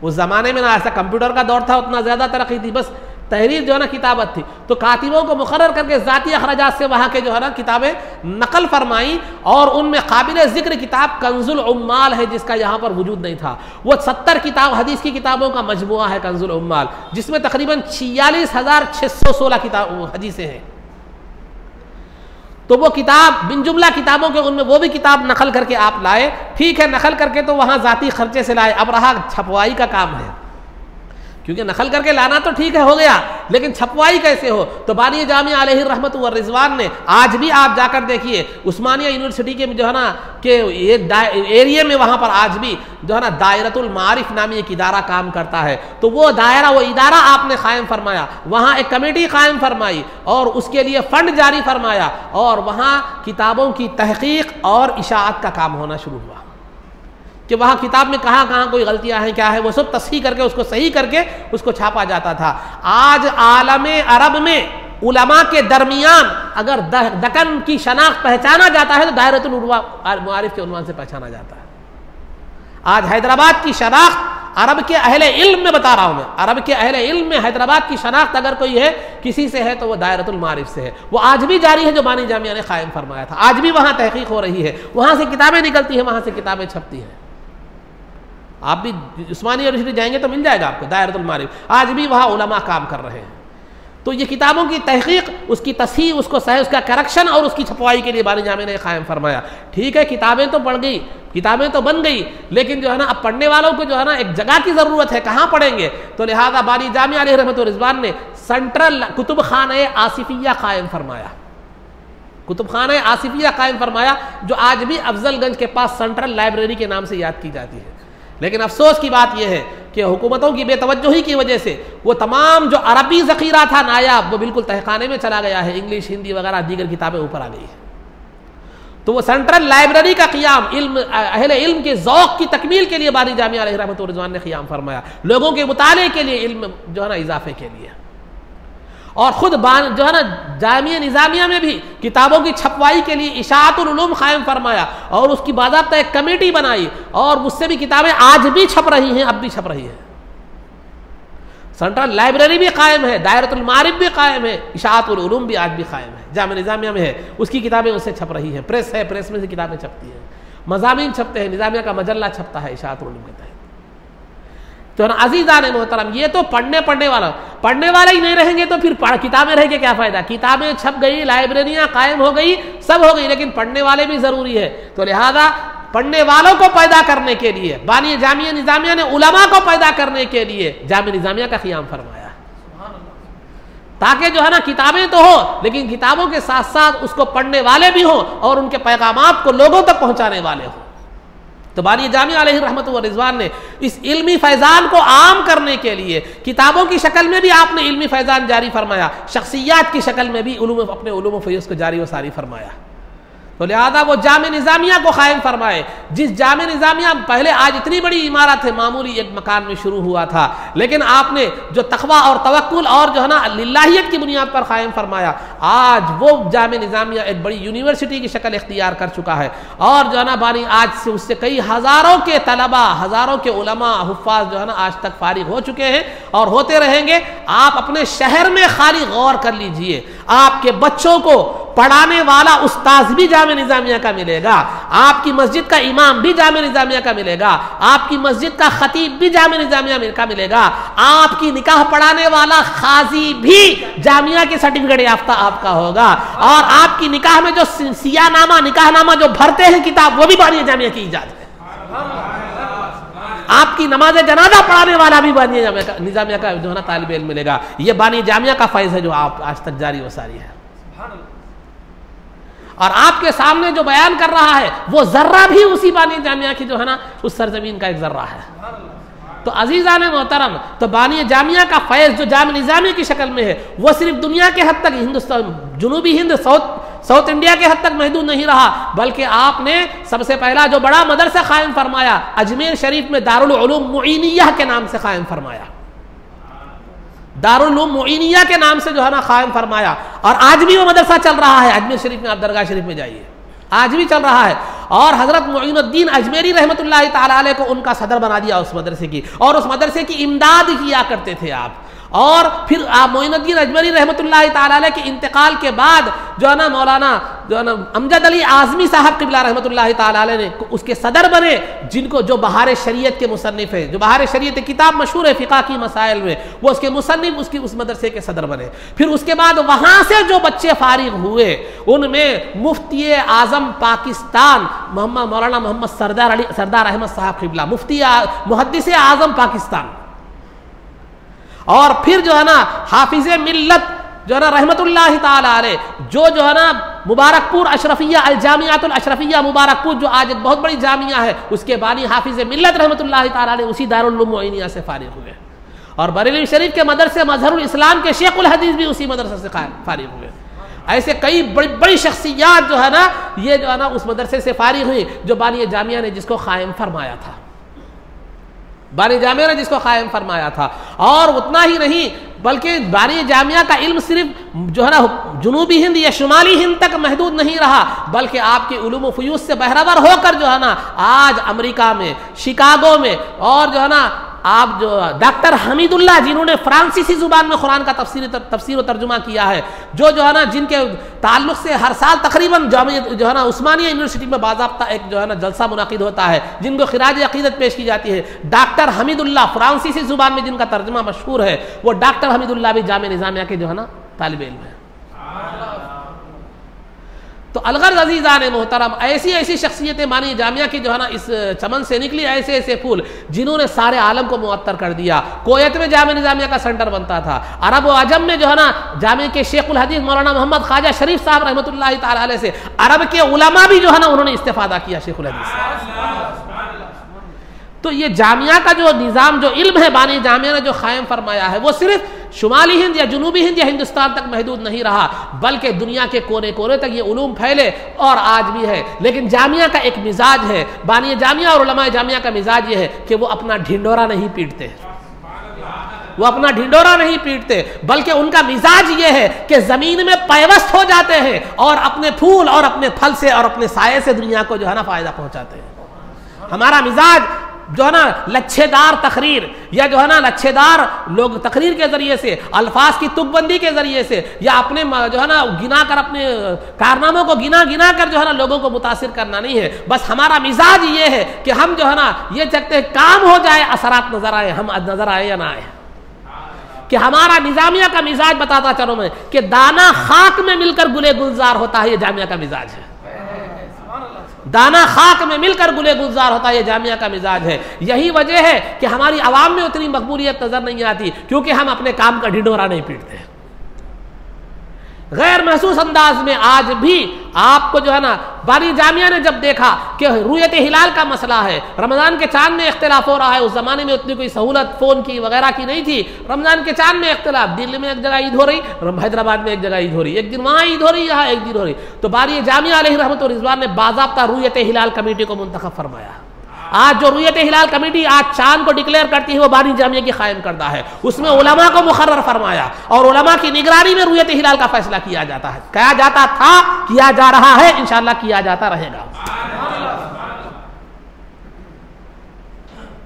Speaker 1: उस ज़माने में ना ऐसा कंप्यूटर का दौर था, उतना ज़्यादा तरक्की थी, बस तहरीर जो है ना किताबत थी। तो कातिबों को मुक़र्रर करके ज़ाती अखराजात से वहाँ के जो है ना किताबें नकल फरमाई, और उनमें काबिल ज़िक्र किताब कंजुल उम्माल है, जिसका यहाँ पर वजूद नहीं था। वो 70 किताब हदीस की किताबों का मजमुआ है कंजुल उम्माल, जिसमें तकरीबन 46,616 किताब हदीसें हैं। तो वो किताब बिन जुमला किताबों के, उनमें वो भी किताब नकल करके आप लाए। ठीक है, नकल करके तो वहाँ ज़ाती खर्चे से लाए, अब रहा छपवाई का काम है, क्योंकि नकल करके लाना तो ठीक है, हो गया, लेकिन छपवाई कैसे हो। तो बानी जामिया अलैहि रहमत व रिज़वान ने, आज भी आप जाकर देखिए उस्मानिया यूनिवर्सिटी के जो है ना के ये एरिया में, वहाँ पर आज भी जो है ना दायरतुल मारिफ नामी एक इदारा काम करता है। तो वो दायरा, वो इदारा आपने कायम फरमाया, वहाँ एक कमेटी कायम फरमाई और उसके लिए फ़ंड जारी फरमाया, और वहाँ किताबों की तहक़ीक़ और इशाअत का काम होना शुरू हुआ कि वहाँ किताब में कहाँ कोई गलतियाँ हैं, क्या है, वो सब तस्हीह करके, उसको सही करके उसको छापा जाता था। आज आलमे अरब में उलमा के दरमियान अगर दक्कन की शनाख्त पहचाना जाता है तो दायरतुल मारिफ के उन्वान से पहचाना जाता है। आज हैदराबाद की शनाख्त अरब के अहले इल्म में बता रहा हूं मैं, अरब के अहले इल्म में हैदराबाद की शनाख्त अगर कोई है किसी से है तो वो दायरतुल मारिफ से है। वो आज भी जारी है जो बानी जामिया ने कायम फरमाया था, आज भी वहां तहकीक हो रही है, वहां से किताबें निकलती हैं, वहां से किताबें छपती हैं। आप भी उस्मानिया यूनिवर्सिटी जाएंगे तो मिल जाएगा आपको दायरतुल मारिफ, आज भी वहां उलमा काम कर रहे हैं। तो ये किताबों की तहकीक, उसकी तस्हीह, उसको सही, उसका करेक्शन और उसकी छपवाई के लिए बानी जामिया ने कायम फरमाया। ठीक है, किताबें तो पढ़ गई, किताबें तो बन गई, लेकिन जो है ना अब पढ़ने वालों को जो है ना एक जगह की ज़रूरत है, कहाँ पढ़ेंगे? तो लिहाजा बानी जामिया अलैहि रहमत व रिज़वान ने सेंट्रल कुतुब खाना आसिफिया कायम फरमाया, कुतुब खाना आसिफिया कायम फरमाया, जो आज भी अफजलगंज के पास सेंट्रल लाइब्रेरी के नाम से याद की जाती है। लेकिन अफसोस की बात यह है कि हुकूमतों की बेतवज्जोही की वजह से वो तमाम जो अरबी ज़ख़ीरा था नायाब, वो बिल्कुल तहखाने में चला गया है, इंग्लिश, हिंदी वगैरह दीगर किताबें ऊपर आ गई है। तो वो सेंट्रल लाइब्रेरी का क़ियाम इल्म, अहले इल्म के ज़ौक़ की तकमील के लिए बानी जामिया अलैहि रहमत व रिज़वान ने क़ियाम फरमाया, लोगों के मुताले के लिए, इल्म जो है ना इजाफे के लिए। और ख़ुद जो है ना जामिया निज़ामिया में भी किताबों की छपवाई के लिए इशाअतुल उलूम कायम फरमाया और उसकी बाज़ाब्ता एक कमेटी बनाई, और मुझसे भी किताबें आज भी छप रही हैं, अब भी छप रही हैं। सेंट्रल लाइब्रेरी भी कायम है, दायरतुल मारिफ भी कायम है, इशाअतुल उलूम भी आज भी कायम है, जामिया निज़ामिया में है, उसकी किताबें उससे छप रही हैं। प्रेस है, प्रेस में से किताबें छपती हैं, मज़ामीन छपते हैं, निज़ामिया का मजल्ला छपता है इशाअतुल उलूम के तहत। तो ना अज़ीज़ान मोहतरम, ये तो पढ़ने वाले ही नहीं रहेंगे तो फिर किताबें रह के क्या फ़ायदा? किताबें छप गई, लाइब्रेरियाँ कायम हो गई, सब हो गई, लेकिन पढ़ने वाले भी ज़रूरी है। तो लिहाजा पढ़ने वालों को पैदा करने के लिए बानी जामिया निज़ामिया ने उलमा को पैदा करने के लिए जामिया निज़ामिया का क़ियाम फरमाया, ताकि जो है ना किताबें तो हो, लेकिन किताबों के साथ साथ उसको पढ़ने वाले भी हों और उनके पैगामात को लोगों तक पहुँचाने वाले हों। तो बानी जामिया अलैहि रहमत व रिज़वान ने इस इल्मी फैज़ान को आम करने के लिए किताबों की शक्ल में भी आपने इल्मी फैज़ान जारी फरमाया, शख्सियात की शक्ल में भी अपने उलूम फ़यूज़ को जारी व सारी फरमाया। तो लिहाजा वो जामिया निज़ामिया को कायम फरमाए, जिस जामिया निज़ामिया पहले आज इतनी बड़ी इमारत है, मामूली एक मकान में शुरू हुआ था, लेकिन आपने जो तक़वा और तवक्कुल और जो है ना लिल्लाहियत की बुनियाद पर कायम फरमाया, आज वो जामिया निज़ामिया एक बड़ी यूनिवर्सिटी की शक्ल इख्तियार कर चुका है। और जो है ना बानी आज से उससे कई हज़ारों के तलबा, हज़ारों के उलमा, हुफ़्फ़ाज़ जो है ना आज तक फारिग हो चुके हैं और होते रहेंगे। आप अपने शहर में खाली गौर कर लीजिए, आपके बच्चों को पढ़ाने वाला उस्ताद भी जामिया निज़ामिया का मिलेगा, आपकी मस्जिद का इमाम भी जामिया निज़ामिया का मिलेगा, आपकी मस्जिद का खतीब भी जामिया निज़ामिया का मिलेगा, आपकी निकाह पढ़ाने वाला खाजी भी जामिया के सर्टिफिकेट याफ्ता आपका होगा, और आपकी निकाह में जो सियानामा, निकाहनामा जो भरते हैं किताब, वो भी बानी जामिया की इजाज़त है। आपकी नमाज जनाजा पढ़ाने वाला भी बानी निज़ामिया का जो है ना तालिब इल्म मिलेगा। ये बानी जामिया का फैज़ है जो आप आज तक जारी व सारी है, और आपके सामने जो बयान कर रहा है वो जर्रा भी उसी बानी जामिया की जो है ना उस सरजमीन का एक जर्रा है। तो अजीज़ान मोहतरम, तो बानी जामिया का फैज़ जो जामिया निज़ामिया की शक्ल में है, वो सिर्फ दुनिया के हद तक, हिंदुस्तान, जुनूबी हिंद, साउथ इंडिया के हद तक महदूद नहीं रहा, बल्कि आपने सबसे पहला जो बड़ा मदरसा कायम फरमाया अजमेर शरीफ में दारुल उलूम मुईनिया के नाम से कायम फरमाया, दारुल उलूम मुईनिया के नाम से जो है ना कायम फरमाया, और आज भी वो मदरसा चल रहा है अजमेर शरीफ में। आप दरगाह शरीफ में जाइए, आज भी चल रहा है। और हज़रत मुईनुद्दीन अजमेरी रहमतुल्लाहि ताला अलैह को उनका सदर बना दिया उस मदरसे की, और उस मदरसे की इमदाद किया करते थे आप। और फिर आप मोइनुद्दीन अजमेरी रहमतुल्लाहि ताला अलैह के इंतकाल के बाद जो है ना मौलाना जो है ना अमजद अली आज़मी साहब क़िबला रहमतुल्लाहि ताला अलैह ने उसके सदर बने, जिनको जो बहार शरीयत के मुसन्निफ़ है, जो बहार शरीयत किताब मशहूर है फ़िक़्ह की मसाइल में, वो उसके मुसन्निफ़ उसकी उस मदरसे के सदर बने। फिर उसके बाद वहाँ से जो बच्चे फारिग हुए उनमें मुफ्ती आज़म पाकिस्तान मौलाना मोहम्मद सरदार अहमद साहब क़िबला, मुफ्ती मुहद्दिस आज़म पाकिस्तान, और फिर जो है ना हाफिज़ मिल्लत जो है ना रहमतुल्लाहि ताला अलैह, जो है ना मुबारकपुर अशरफिया अल जामियातुल अशरफिया मुबारकपुर जो आज एक बहुत बड़ी जामिया है, उसके बानी हाफिज़ मिल्लत रहमतुल्लाहि ताला अलैह उसी दारुल उलूम मुईनिया से फारिग हुए। और बरेलवी शरीफ के मदरसे मजहरुल इस्लाम के शेखुल हदीस भी उसी मदरसे से फारिग हुए। ऐसे कई बड़ी बड़ी शख्सियात जो है ना ये जो है ना उस मदरसे से फारिग हुई, जो बानी जामिया ने जिसको कायम फरमाया था, बानी जामिया ने जिसको कायम फरमाया था। और उतना ही नहीं बल्कि बानी जामिया का इल्म सिर्फ जो है ना जुनूबी हिंद या शुमाली हिंद तक महदूद नहीं रहा, बल्कि आपके उलूम फ़यूज़ से बहरावर होकर जो है ना आज अमेरिका में, शिकागो में और जो है ना आप जो डॉक्टर हमीदुल्लाह जिन्होंने फ्रांसीसी जुबान में कुरान का तफसीर और तर्जुमा किया है, जो है ना जिनके ताल्लुक से हर साल तकरीबन जो है ना उस्मानिया यूनिवर्सिटी में बाज़ाब्ता एक जो है ना जलसा मुनाकिद होता है, जिनको खिराज अकीदत पेश की जाती है। डॉक्टर हमीदुल्लाह फ्रांसीसी जुबान में जिनका तर्जुमा मशहूर है, वो डॉक्टर हमीदुल्लाह भी जामे निज़ामिया के जो है ना तालिब इल्म है। तो अलगर्ज़ अज़ीज़ान मोहतरम, ऐसी ऐसी शख्सियतें मानी जामिया की जो है ना इस चमन से निकली, ऐसे ऐसे फूल जिन्होंने सारे आलम को मुअत्तर कर दिया। कोयत में जामिया निज़ामिया का सेंटर बनता था, अरब व अजम में जो है ना जामिया के शेखुल हदीस मौलाना मोहम्मद ख्वाजा शरीफ साहब रहमतुल्लाहि तआला अलैह से अरब के उलमा भी जो है ना उन्होंने इस्तिफादा किया शेखुल हदीस से। तो ये जामिया का जो निज़ाम, जो इल्म है बानी जामिया ने जो कायम फरमाया है, वो सिर्फ शुमाली हिंद या जुनूबी हिंद या हिंदुस्तान तक महदूद नहीं रहा, बल्कि दुनिया के कोने कोने तक ये उलूम फैले और आज भी है। लेकिन जामिया का एक मिजाज है, बानी जामिया और उलमा जामिया का मिजाज ये है कि वो अपना ढिंडोरा नहीं पीटते, वो अपना ढिंडोरा नहीं पीटते, बल्कि उनका मिजाज ये है कि जमीन में पैवस्त हो जाते हैं और अपने फूल और अपने फल से और अपने साये से दुनिया को जो है ना फायदा पहुंचाते हैं। हमारा मिजाज जो है ना लच्छेदार तकरीर या जो है ना लच्छेदार लोग तकरीर के जरिए से, अल्फाज की तुकबंदी के जरिए से या अपने जो है ना गिना कर अपने कारनामों को गिना गिना कर जो है ना लोगों को मुतासिर करना नहीं है। बस हमारा मिजाज ये है कि हम जो है ना ये चाहते हैं काम हो जाए, असरात नजर आए, हम नजर आए या ना आए। कि हमारा निजामिया का मिजाज बताता चलो मैं कि दाना खाक में मिलकर गुले गुलजार होता है, ये जामिया का मिजाज है। दाना खाक में मिलकर गुले गुलजार होता है, ये जामिया का मिजाज है। यही वजह है कि हमारी आवाम में उतनी मकबूलियत नजर नहीं आती, क्योंकि हम अपने काम का ढिंढोरा नहीं पीटते। गैर महसूस अंदाज में आज भी आपको जो है ना बानी जामिया ने जब देखा कि रुयत हिलाल का मसला है, रमज़ान के चांद में इख्तिलाफ हो रहा है, उस ज़माने में उतनी कोई सहूलत फ़ोन की वगैरह की नहीं थी। रमज़ान के चांद में इख्तिलाफ, दिल्ली में एक जगह ईद हो रही, हैदराबाद में एक जगह ईद हो रही, एक दिन वहाँ ईद हो रही, यहाँ एक दिन हो रही। तो बानी जामिया अलैहि रहमत व रिज़वान ने बाज़ाब्ता रुयत हिलाल कमेटी को मुंतखब फरमाया। आज जो रुयत हिलाल कमेटी आज चांद को डिक्लेयर करती है, वो बानी जामिया की कायम करता है। उसमें उलमा को मुकर्रर फरमाया और उलमा की निगरानी में रुयत हिलाल का फैसला किया जाता है, किया जाता था, किया जा रहा है, इंशाअल्लाह किया जाता रहेगा।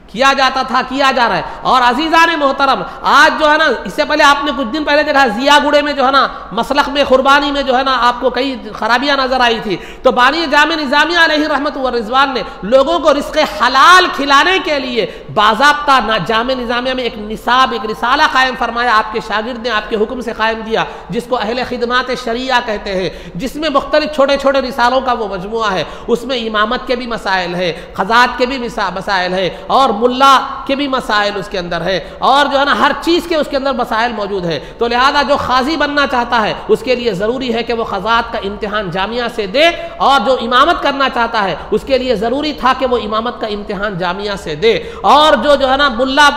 Speaker 1: किया जाता था, किया जा रहा है। और अजीज़ान मोहतरम, आज जो है ना, इससे पहले आपने कुछ दिन पहले देखा जियागुड़े में जो है ना मसलक में कुर्बानी में जो है ना आपको कई खराबियां नजर आई थी। तो बानी जामिया निज़ामिया अलैहि रहमत व रिज़वान ने लोगों को रिज़्क़ हलाल खिलाने के लिए बाज़ाब्ता जामिया निज़ामिया में एक निसाब, एक रिसाला कायम फरमाया। आपके शागिर्द ने आपके हुक्म से कायम किया, जिसको अहले खिदमात शरिया कहते हैं, जिसमें मुख्तलिफ छोटे छोटे रिसालों का वो मजमुआ है। उसमें इमामत के भी मसाइल है, ख़ज़ात के भी मसाइल है और मुल्ला के भी मसाइल उसके अंदर है, और जो है ना हर चीज़ के उसके अंदर मसाइल मौजूद है। तो लिहाजा जो खाजी बनना चाहता है उसके लिए ज़रूरी है कि वो ख़ज़ात का इम्तिहान जामिया से दे, और जो इमामत करना चाहता है उसके लिए ज़रूरी था कि वो इमामत का इम्तिहान जामिया से दे। और जो है ना मुल्ला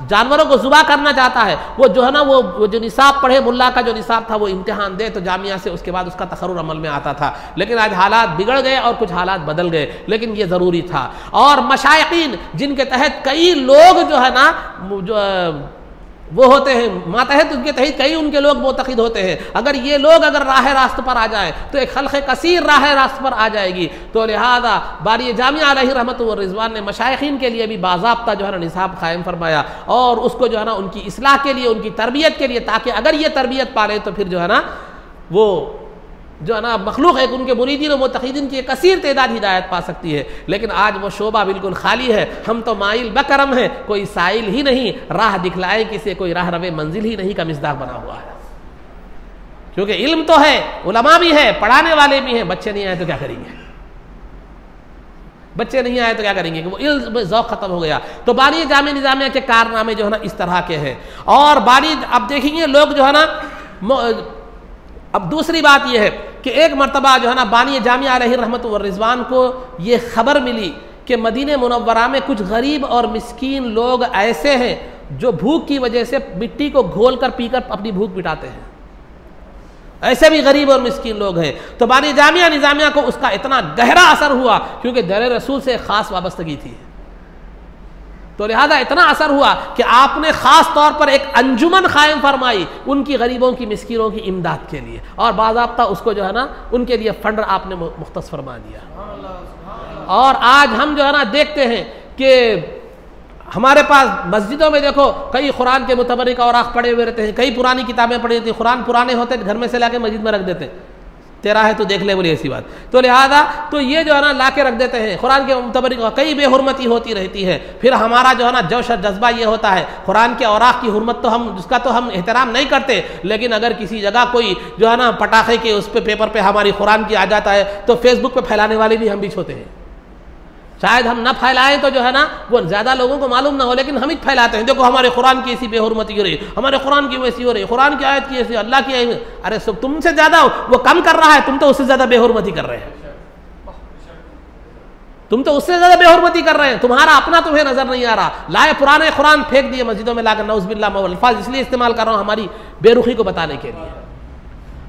Speaker 1: जानवरों को ज़ुबा करना चाहता है, वो जो है ना वो जो निसाब पढ़े, मुल्ला का जो निसाब था वो इम्तिहान दे, तो जामिया से उसके बाद उसका तकर्रुर अमल में आता था। लेकिन आज हालात बिगड़ गए और कुछ हालात बदल गए, लेकिन ये ज़रूरी था। और मशाइखीन जिनके तहत कई लोग जो है ना जो वो होते हैं मातहत, उनके तहत कई उनके लोग मोतक़िद होते हैं, अगर ये लोग अगर राह रास्त पर आ जाए तो एक खल्क़ कसीर राह रास्त पर आ जाएगी। तो लिहाजा बानी जामिया अलैहि रहमत व रिज़वान ने मशाइखीन के लिए भी बाज़ाब्ता जो है ना निसाब कायम फरमाया, और उसको जो है ना उनकी इस्लाह के लिए, उनकी तरबियत के लिए, ताकि अगर ये तरबियत पा लें तो फिर जो है ना वो जो है ना मखलूक है, उनके मुरीदीन और मुतक़ीदीन की एक कसीर तादाद हिदायत पा सकती है। लेकिन आज वो शोबा बिल्कुल खाली है। हम तो माइल बकरम है, कोई साइल ही नहीं, राह दिखलाए किसे कोई राह रवे मंजिल ही नहीं का मिसदाक बना हुआ है। क्योंकि इल्म तो है, उलमा भी है, पढ़ाने वाले भी हैं, बच्चे नहीं आए तो क्या करेंगे? बच्चे नहीं आए तो क्या करेंगे? कि वो इल्म ज़ौक़ ख़त्म हो गया। तो बानी जामिया निज़ामिया के कारनामे जो है ना इस तरह के हैं। और बानी अब देखेंगे लोग जो है ना, अब दूसरी बात यह है कि एक मरतबा जो है ना बानी जामिया अलैहि रहमत व रिज़वान को ये खबर मिली कि मदीने मुनव्वरा में कुछ गरीब और मिस्कीन लोग ऐसे हैं जो भूख की वजह से मिट्टी को घोल कर पीकर अपनी भूख मिटाते हैं। ऐसे भी गरीब और मिस्कीन लोग हैं। तो बानी जामिया निज़ामिया को उसका इतना गहरा असर हुआ, क्योंकि दर रसूल से ख़ास वाबस्तगी थी। तो लिहाजा इतना असर हुआ कि आपने ख़ास तौर पर एक अंजुमन कायम फरमाई उनकी गरीबों की मिस्कीनों की इमदाद के लिए, और बाज़ाब्ता उसको जो है ना उनके लिए फंड आपने मुख्तस फरमा दिया। और आज हम जो है ना देखते हैं कि हमारे पास मस्जिदों में देखो कई कुरान के मुतबर्रिक औराक़ पड़े हुए रहते हैं, कई पुरानी किताबें पड़ी रहती हैं, कुरान पुराने होते हैं घर में से लाके मस्जिद में रख देते हैं, तेरा है तो देख ले बोली ऐसी बात। तो लिहाजा तो ये जो है ना ला के रख देते हैं कुरान के मुतबर्रिक, कई बेहुरमती होती रहती है। फिर हमारा जो है ना जोश और जज्बा ये होता है कुरान के औराक़ की हुरमत तो हम उसका तो हम एहतराम नहीं करते, लेकिन अगर किसी जगह कोई जो है ना पटाखे के उस पर पेपर पे हमारी कुरान की आ जाता है तो फेसबुक पे फैलाने वाले भी हम बीच होते हैं। शायद हम ना फैलाएं तो जो है ना वो ज़्यादा लोगों को मालूम ना हो, लेकिन हम ही फैलाते हैं, देखो हमारे कुरान की ऐसी बेहुरमती हो रही, हमारे कुरान की वैसी हो रही, कुरान की आयत की ऐसी, अल्लाह की आयत। अरे सब तुमसे ज़्यादा वो कम कर रहा है, तुम तो उससे ज़्यादा बेहुरमती कर रहे हैं, तुम तो उससे ज़्यादा बेहुरमती कर रहे हैं, तुम्हारा अपना तुम्हें नज़र नहीं आ रहा। लाए पुराने कुरान फेंक दिए मस्जिदों में लाकर, नौज़ुबिल्लाह मैं अल्फाज इसलिए इस्तेमाल कर रहा हूँ हमारी बेरुखी को बताने के लिए।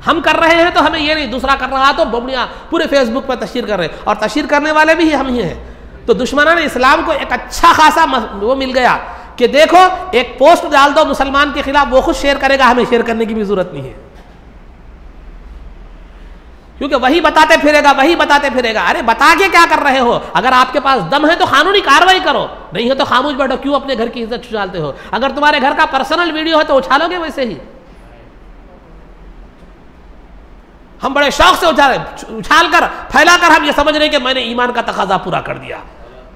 Speaker 1: हम कर रहे हैं तो हमें ये नहीं, दूसरा कर रहा तो बबड़ियाँ पूरे फेसबुक पर तशहीर कर रहे हैं, और तशहीर करने वाले भी हम ही हैं। तो दुश्मनान इस्लाम को एक अच्छा खासा वो मिल गया कि देखो एक पोस्ट डाल दो मुसलमान के खिलाफ, वो खुद शेयर करेगा, हमें शेयर करने की भी जरूरत नहीं है, क्योंकि वही बताते फिरेगा, वही बताते फिरेगा। अरे बता के क्या कर रहे हो? अगर आपके पास दम है तो कानूनी कार्रवाई करो, नहीं है तो खामोश बैठो। क्यों अपने घर की इज्जत उछालते हो? अगर तुम्हारे घर का पर्सनल वीडियो है तो उछालोगे वैसे ही। हम बड़े शौक से उछाल कर फैला कर हम ये समझ रहे कि मैंने ईमान का तकाजा पूरा कर दिया,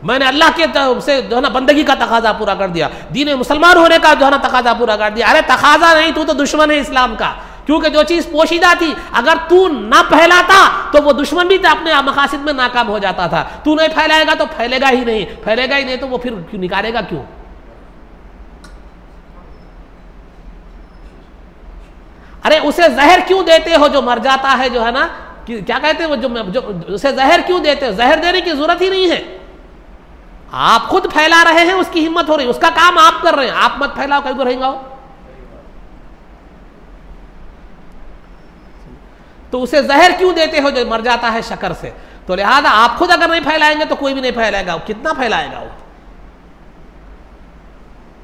Speaker 1: मैंने अल्लाह के से जो है ना बंदगी का तकाजा पूरा कर दिया, दीन मुसलमान होने का जो है ना तकाजा पूरा कर दिया। अरे तकाजा नहीं, तू तो दुश्मन है इस्लाम का, क्योंकि जो चीज़ पोशीदा थी अगर तू ना फैलाता तो वो दुश्मन भी अपने मकासद में नाकाम हो जाता था। तू नहीं फैलाएगा तो फैलेगा ही नहीं, फैलेगा ही नहीं तो वो फिर क्यों निकालेगा क्यों? अरे उसे जहर क्यों देते हो जो मर जाता है, जो है ना क्या कहते हैं वो जो उसे जहर क्यों देते हो? जहर देने की जरूरत ही नहीं है, आप खुद फैला रहे हैं, उसकी हिम्मत हो रही है, उसका काम आप कर रहे हैं, आप मत फैलाओ, कहीं को रहेगा। तो उसे जहर क्यों देते हो जो मर जाता है शक्कर से? तो लिहाजा आप खुद अगर नहीं फैलाएंगे तो कोई भी नहीं फैलाएगा, कितना फैलाएगा वो,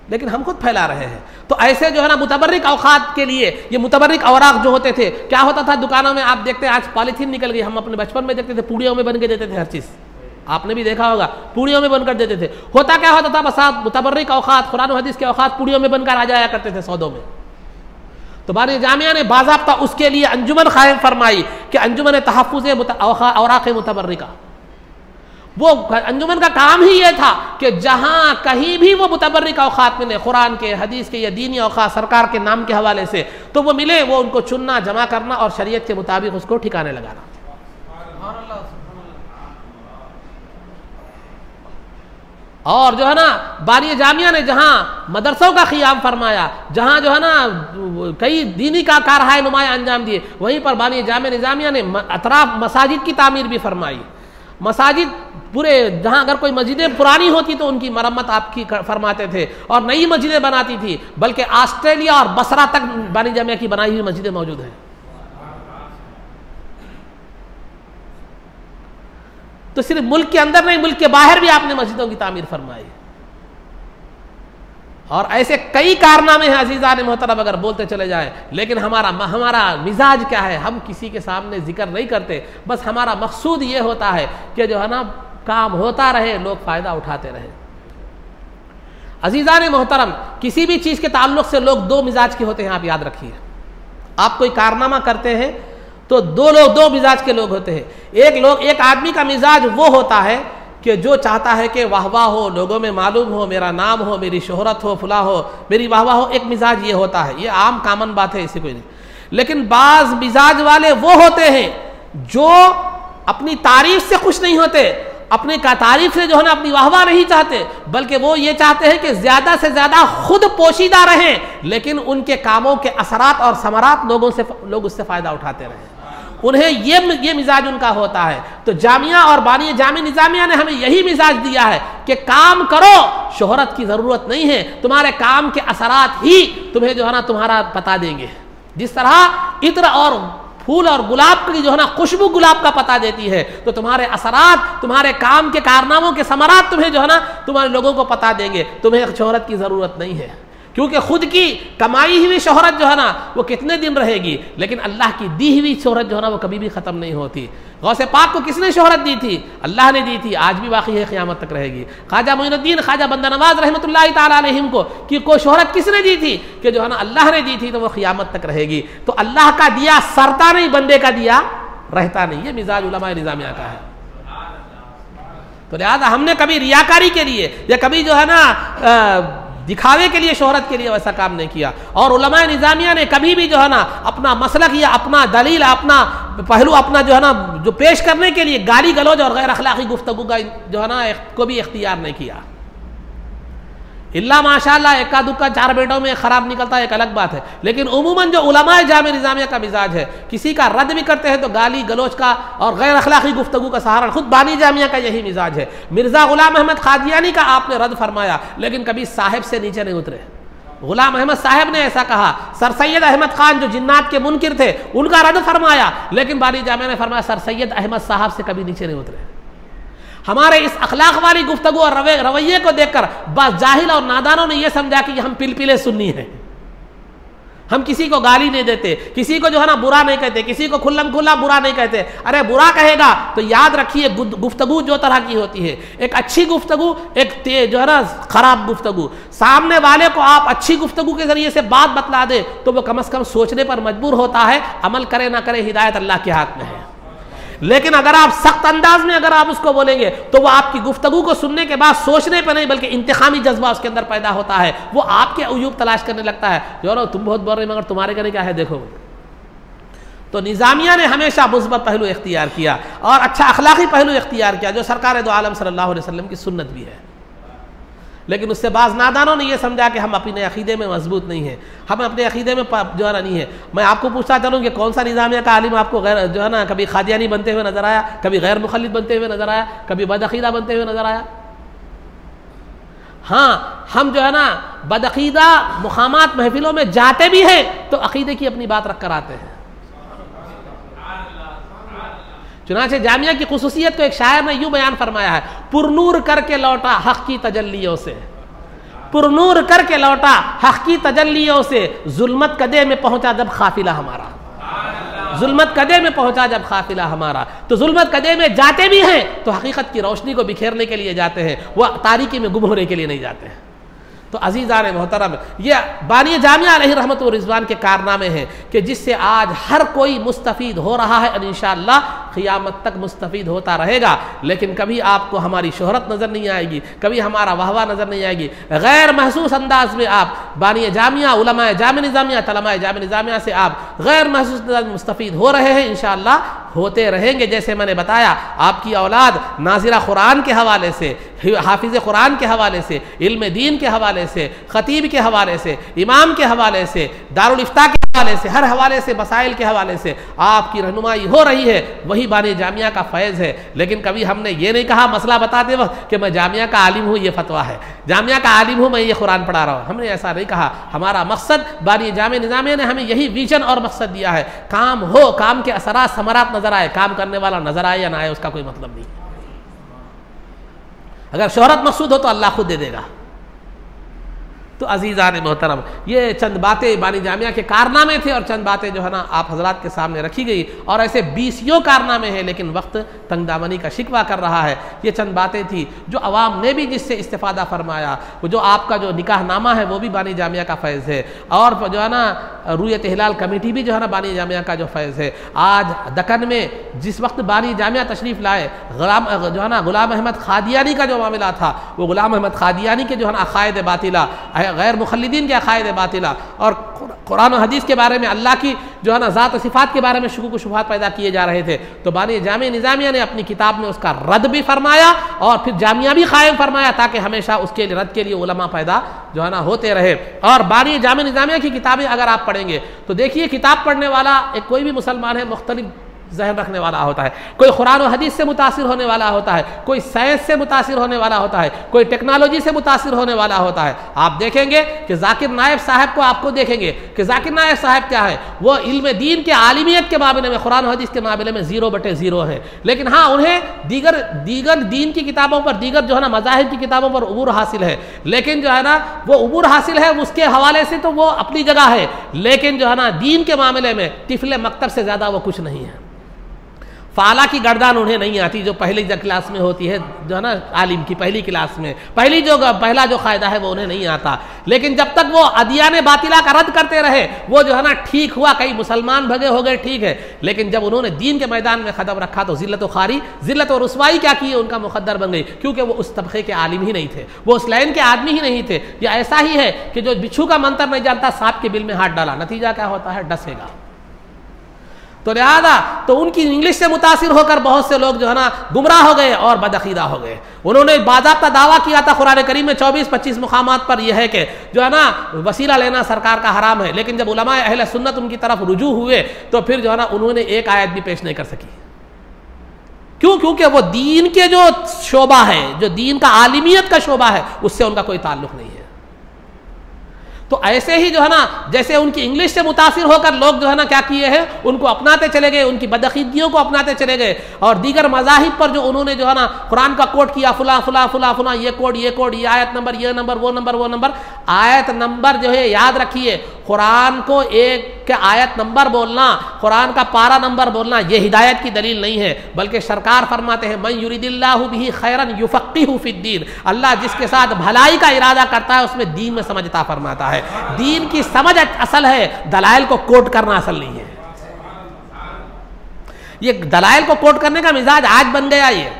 Speaker 1: लेकिन हम खुद फैला रहे हैं। तो ऐसे जो है ना मुतबर्रिक औकात के लिए ये मुतबर्रिक औराक जो होते थे, क्या होता था दुकानों में, आप देखते हैं आज पॉलीथीन निकल गई, हम अपने बचपन में देखते थे पूड़ियों में बन के देते थे हर चीज़, आपने भी देखा होगा पूड़ियों में बनकर देते थे। होता क्या होता था, बसात मुतबर्रिक औकात कुरान हदीस के औकात पूड़ियों में बनकर आ जाया करते थे सौदों में। तो बानी जामिया ने बाज़ाब्ता उसके लिए अंजुमन कायम फरमाई कि अंजुमन तहफ़्फ़ुज़ औराक़ मुतबर्रिका। वो अंजुमन का काम ही ये था कि जहां कहीं भी वो मुतबर्रिक औकात मिले, कुरान के हदीस के या दीनी औकात सरकार के नाम के हवाले से, तो वो मिले, वो उनको चुनना, जमा करना और शरीयत के मुताबिक उसको ठिकाने लगाना। और जो है ना बानी जामिया ने जहाँ मदरसों का क़ियाम फरमाया, जहाँ जो है ना कई दीनी का कारहाय नुमाया अंजाम दिए, वहीं पर बानी जामिया निज़ामिया ने अतराफ मसाजिद की तामीर भी फरमाई। मसाजिद पूरे जहाँ अगर कोई मस्जिदें पुरानी होती तो उनकी मरम्मत आपकी फरमाते थे और नई मस्जिदें बनाती थी, बल्कि ऑस्ट्रेलिया और बसरा तक बानी जामिया की बनाई हुई मस्जिदें मौजूद हैं। तो सिर्फ मुल्क के अंदर नहीं, मुल्क के बाहर भी आपने मस्जिदों की तामीर फरमाई। और ऐसे कई कारनामे हैं अजीज़ान मोहतरम, अगर बोलते चले जाए, लेकिन हमारा मिजाज क्या है, हम किसी के सामने जिक्र नहीं करते। बस हमारा मकसूद ये होता है कि जो है ना काम होता रहे, लोग फ़ायदा उठाते रहे। अजीज़ान मोहतरम, किसी भी चीज़ के ताल्लुक़ से लोग दो मिजाज के होते हैं, आप याद रखिए। आप कोई कारनामा करते हैं तो दो मिजाज के लोग होते हैं। एक आदमी का मिजाज वो होता है कि जो चाहता है कि वाह वाह हो, लोगों में मालूम हो, मेरा नाम हो, मेरी शोहरत हो, फुला हो, मेरी वाह वाह हो। एक मिजाज ये होता है, ये आम कामन बात है, इसे कोई नहीं। लेकिन बाज मिजाज वाले वो होते हैं जो अपनी तारीफ से खुश नहीं होते, अपने का तारीफ से जो है ना अपनी वाहवाह नहीं चाहते, बल्कि वो ये चाहते हैं कि ज़्यादा से ज़्यादा खुद पोशीदा रहें, लेकिन उनके कामों के असरात और समरात लोग उससे फ़ायदा उठाते रहें। उन्हें ये मिजाज उनका होता है। तो जामिया और बानी जामिया निज़ामिया ने हमें यही मिजाज दिया है कि काम करो, शोहरत की ज़रूरत नहीं है, तुम्हारे काम के असरात ही तुम्हें जो है ना तुम्हारा पता देंगे। जिस तरह इत्र और फूल और गुलाब की जो है ना खुशबू गुलाब का पता देती है, तो तुम्हारे असरात, तुम्हारे काम के कारनामों के समरात तुम्हें जो है ना तुम्हारे लोगों को पता देंगे। तुम्हें शोहरत की ज़रूरत नहीं है, क्योंकि खुद की कमाई हुई शोहरत जो है ना वो कितने दिन रहेगी, लेकिन अल्लाह की दी हुई शोहरत जो है ना वो कभी भी ख़त्म नहीं होती। गौसे पाक को किसने शोहरत दी थी? अल्लाह ने दी थी, आज भी बाकी है, क़यामत तक रहेगी। ख्वाजा मोइनुद्दीन ख्वाजा बंदा नवाज रहमतुल्लाहि ताला अलैहिम को कि कोई शोहरत किसने दी थी? कि जो है ना अल्लाह ने दी थी, तो वो क़यामत तक रहेगी। तो अल्लाह का दिया सरता नहीं, बंदे का दिया रहता नहीं। ये मिजाज उलमा निज़ामिया का है। तो लिहाजा हमने कभी रियाकारी के लिए या कभी जो है ना दिखावे के लिए, शोहरत के लिए वैसा काम नहीं किया। और उलमा निज़ामिया ने कभी भी जो है ना अपना मसलक या अपना दलील, अपना पहलू, अपना जो है ना जो पेश करने के लिए गाली गलौज और गैर अखलाकी गुफ्तगू का जो है ना को भी इख्तियार नहीं किया। इल्ला माशाअल्लाह एका दुक्का 4 बेटों में ख़राब निकलता है, एक अलग बात है। लेकिन उमूमन जो उलमाए जामे निज़ामिया का मिजाज है, किसी का रद्द भी करते हैं तो गाली गलोच का और गैर अखलाकी गुफ्तगू का सहारा। खुद बानी जामिया का यही मिजाज है। मिर्ज़ा ग़ुलाम अहमद क़ादियानी का आपने रद्द फरमाया, लेकिन कभी साहिब से नीचे नहीं उतरे। ग़ुलाम अहमद साहब ने ऐसा कहा। सर सैयद अहमद ख़ान जो जिन्नात के मुनकिर थे उनका रद्द फरमाया, लेकिन बानी जामिया ने फरमाया सर सैयद अहमद साहब से कभी नीचे नहीं उतरे। हमारे इस अखलाक वाली गुफ्तगू और रवैये को देखकर बस जाहिल और नादानों ने यह समझा कि हम पिलपिले सुन्नी हैं, हम किसी को गाली नहीं देते, किसी को जो है ना बुरा नहीं कहते, किसी को खुल्लम खुल्ला बुरा नहीं कहते। अरे बुरा कहेगा तो याद रखिए गुफ्तगू जो तरह की होती है, एक अच्छी गुफ्तगू, एक जो है ना खराब गुफ्तगू। सामने वाले को आप अच्छी गुफ्तगू के जरिए से बात बतला दे तो वो कम से कम सोचने पर मजबूर होता है। अमल करे ना करे हिदायत अल्लाह के हाथ में है। लेकिन अगर आप सख्त अंदाज में अगर आप उसको बोलेंगे तो वो आपकी गुफ्तगू को सुनने के बाद सोचने पर नहीं बल्कि इंतखामी जज्बा उसके अंदर पैदा होता है। वो आपके अयूब तलाश करने लगता है, जो तुम बहुत बोल रहे मगर तुम्हारे करने क्या है देखो। तो निज़ामिया ने हमेशा मुस्बत पहलू इख्तियार किया और अच्छा अखलाकी पहलू इख्तियार किया, जो सरकार दो आलम सल्लल्लाहु अलैहि वसल्लम की सुन्नत भी है। लेकिन उससे बाज़ नादानों ने यह समझा कि हम अपने अकीदे में मजबूत नहीं हैं, हम अपने अकीदे में जो है ना नहीं है। मैं आपको पूछता चलूँ कि कौन सा निज़ामिया का आलिम आपको गैर जो है ना कभी खादियानी बनते हुए नजर आया, कभी गैर मुखल्लिद बनते हुए नजर आया, कभी बदअकीदा बनते हुए नजर आया? हाँ, हम जो है ना बदअकीदा मुकामात महफिलों में जाते भी हैं तो अकीदे की अपनी बात रख कर आते हैं। चुनांचे जामिया की खुसूसियत को एक शायर ने यूं बयान फरमाया है, पुरनूर करके लौटा हक की तजल्लियों से, पुरनूर करके लौटा हक की तजल्लियों से, जुल्मत कदे में पहुंचा जब काफिला हमारा, जुल्मत कदे में पहुंचा जब काफिला हमारा। तो जुल्मत कदे में जाते भी हैं तो हकीकत की रोशनी को बिखेरने के लिए जाते हैं, वह तारीकी में गुम होने के लिए नहीं जाते हैं। तो अजीज़ान मोहतरम, ये बानी जामिया अलैहि रहमत व रिज़वान के कारनामे हैं कि जिससे आज हर कोई मुस्तफ़ीद हो रहा है और इंशाअल्लाह क़ियामत तक मुस्तफ़ीद होता रहेगा। लेकिन कभी आपको हमारी शोहरत नज़र नहीं आएगी, कभी हमारा वाहवा नज़र नहीं आएगी। गैर महसूस अंदाज में आप बानी जामिया, उलमाए जामिया निज़ामिया, तलमाए जामिया निज़ामिया से आप गैर महसूस अंदाज में मुस्तफ़ीद हो रहे हैं, इंशाअल्लाह होते रहेंगे। जैसे मैंने बताया, आपकी औलाद नाज़िरा कुरान के हवाले से, हाफिज़ कुरान के हवाले से, इल्म दीन के हवाले से, खतीब के हवाले से, इमाम के हवाले से, दारुल इफ्ता के हवाले से, हर हवाले से, मसाइल के हवाले से आपकी रहनुमाई हो रही है। वही बानी जामिया का फैज़ है। लेकिन कभी हमने ये नहीं कहा मसला बताते वक्त कि मैं जामिया का आलिम हूँ, ये फतवा है, जामिया का आलिम हूँ, मैं ये कुरान पढ़ा रहा हूँ। हमने ऐसा नहीं कहा। हमारा मकसद, बानी जामिया निज़ामिया ने हमें यही विजन और मकसद दिया है, काम हो, काम के असरात समरात नजर आए, काम करने वाला नजर आए या ना आए उसका कोई मतलब नहीं। अगर शोहरत मकसूद हो तो अल्लाह खुद दे देगा। तो अजीज़ान मोहतरम, ये चंद बातें बानी जामिया के कारनामे थे और चंद बातें जो है ना आप हजरात के सामने रखी गई। और ऐसे 20 कारनामे हैं, लेकिन वक्त तंगदामनी का शिकवा कर रहा है। ये चंद बातें थी जो अवाम ने भी जिससे इस्तेफादा फरमाया। वो जो आपका जो निकाहनामा है वो भी बानी जामिया का फैज़ है, और जो है ना रुयत हिलाल कमेटी भी जो है ना बानी जामिया का जो फैज़ है। आज दक्कन में जिस वक्त बानी जामिया तशरीफ़ लाए, जो है ना ग़ुलाम अहमद क़ादियानी का जो मामला था, वो ग़ुलाम अहमद क़ादियानी के जो है ना अक़ायद बातिला, गैर मुखल्लिदीन के अक़ायद बातिला और कुरान और हदीस के बारे में, अल्लाह की जो है ना ज़ात और सिफ़ात के बारे में शुकूक व शुबहात पैदा किए जा रहे थे। तो बानी जामिया निज़ामिया ने अपनी किताब में उसका रद्द भी फरमाया और फिर जामिया भी कायम फरमाया, ताकि हमेशा उसके रद्द के लिए उलमा पैदा जो है ना होते रहे। और बानी जामिया निज़ामिया की किताबें अगर आप पढ़ेंगे तो देखिए, किताब पढ़ने वाला एक कोई भी मुसलमान है, मुख्तलिफ जहन रखने वाला होता है, कोई कुरान और हदीस से मुतासिर होने वाला होता है, कोई साइंस से मुतासिर होने वाला होता है, कोई टेक्नोलॉजी से मुतासिर होने वाला होता है। आप देखेंगे कि जाकिर नायब साहब को आपको देखेंगे कि जाकिर नायब साहब क्या है, वो इल्म दीन के आलिमियत के मामले में, कुरान और हदीस के मामले में 0/0 है। लेकिन हाँ, उन्हें दीगर दीन की किताबों पर, दीगर जो है ना मज़ाहिब की किताबों पर उबूर हासिल है। लेकिन जो है ना वो उबूर हासिल है उसके हवाले से तो वो अपनी जगह है, लेकिन जो है ना दीन के मामले में तिफले मकतब से ज़्यादा वो कुछ नहीं है। फाला की गर्दान उन्हें नहीं आती जो पहली क्लास में होती है, जो है ना आलिम की पहली क्लास में पहला जो क़ायदा है वो उन्हें नहीं आता। लेकिन जब तक वो अदियान बातिला का रद्द करते रहे, वो जो है ना ठीक हुआ, कई मुसलमान भगे हो गए, ठीक है। लेकिन जब उन्होंने दीन के मैदान में कदम रखा तो ज़िल्लत व खारी, ज़िल्लत और रुसवाई क्या की, उनका मुक़द्दर बन गई, क्योंकि वो उस तबक़े के आलिम ही नहीं थे, वो उस लाइन के आदमी ही नहीं थे। या ऐसा ही है कि जो बिच्छू का मंत्र नहीं जानता, सांप के बिल में हाथ डाला, नतीजा क्या होता है, डसेगा। तो लिहाजा तो उनकी इंग्लिश से मुतासिर होकर बहुत से लोग जो है ना गुमराह हो गए और बदअक़ीदा हो गए। उन्होंने बाज़ाब्ता दावा किया था कुरान करीम में 24-25 मुकामात पर यह है कि जो है ना वसीला लेना सरकार का हराम है। लेकिन जब उलमा अहले सुन्नत उनकी तरफ रुजू हुए तो फिर जो है ना उन्होंने एक आयत भी पेश नहीं कर सकी। क्यों? क्योंकि वो दीन के जो शोबा है, जो दीन का आलिमियत का शोबा है, उससे उनका कोई ताल्लुक़ नहीं है। तो ऐसे ही जो है ना, जैसे उनकी इंग्लिश से मुतासिर होकर लोग जो है ना क्या किए हैं, उनको अपनाते चले गए, उनकी बदअक़ीदगियों को अपनाते चले गए, और दीगर मज़ाहिब पर जो उन्होंने जो है ना कुरान का कोट किया, फुला फुला फुला फुला, ये कोड, ये आयत नंबर, ये नंबर, वो नंबर, आयत नंबर जो है याद रखिए, कुरान को एक के आयत नंबर बोलना, कुरान का पारा नंबर बोलना, ये हिदायत की दलील नहीं है। बल्कि सरकार फरमाते हैं, मन युरिदिल्लाहु बिही खैरन युफ़क़्क़िहु फ़िद्दीन, अल्लाह जिसके साथ भलाई का इरादा करता है उसमें दीन में समझता फरमाता है। दीन की समझ असल है, दलाइल को कोट करना असल नहीं है। ये दलाइल को कोट करने का मिजाज आज बन गया, ये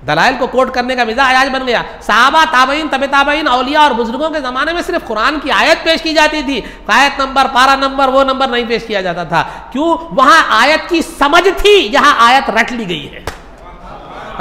Speaker 1: दलाइल को कोट करने का मिजाज आज बन गया। सहाबा, ताबईन, तबे ताबईन, औलिया और बुजुर्गों के ज़माने में सिर्फ कुरान की आयत पेश की जाती थी, आयत नंबर, पारा नंबर, वो नंबर नहीं पेश किया जाता था। क्यों? वहां आयत की समझ थी, यहाँ आयत रट ली गई है।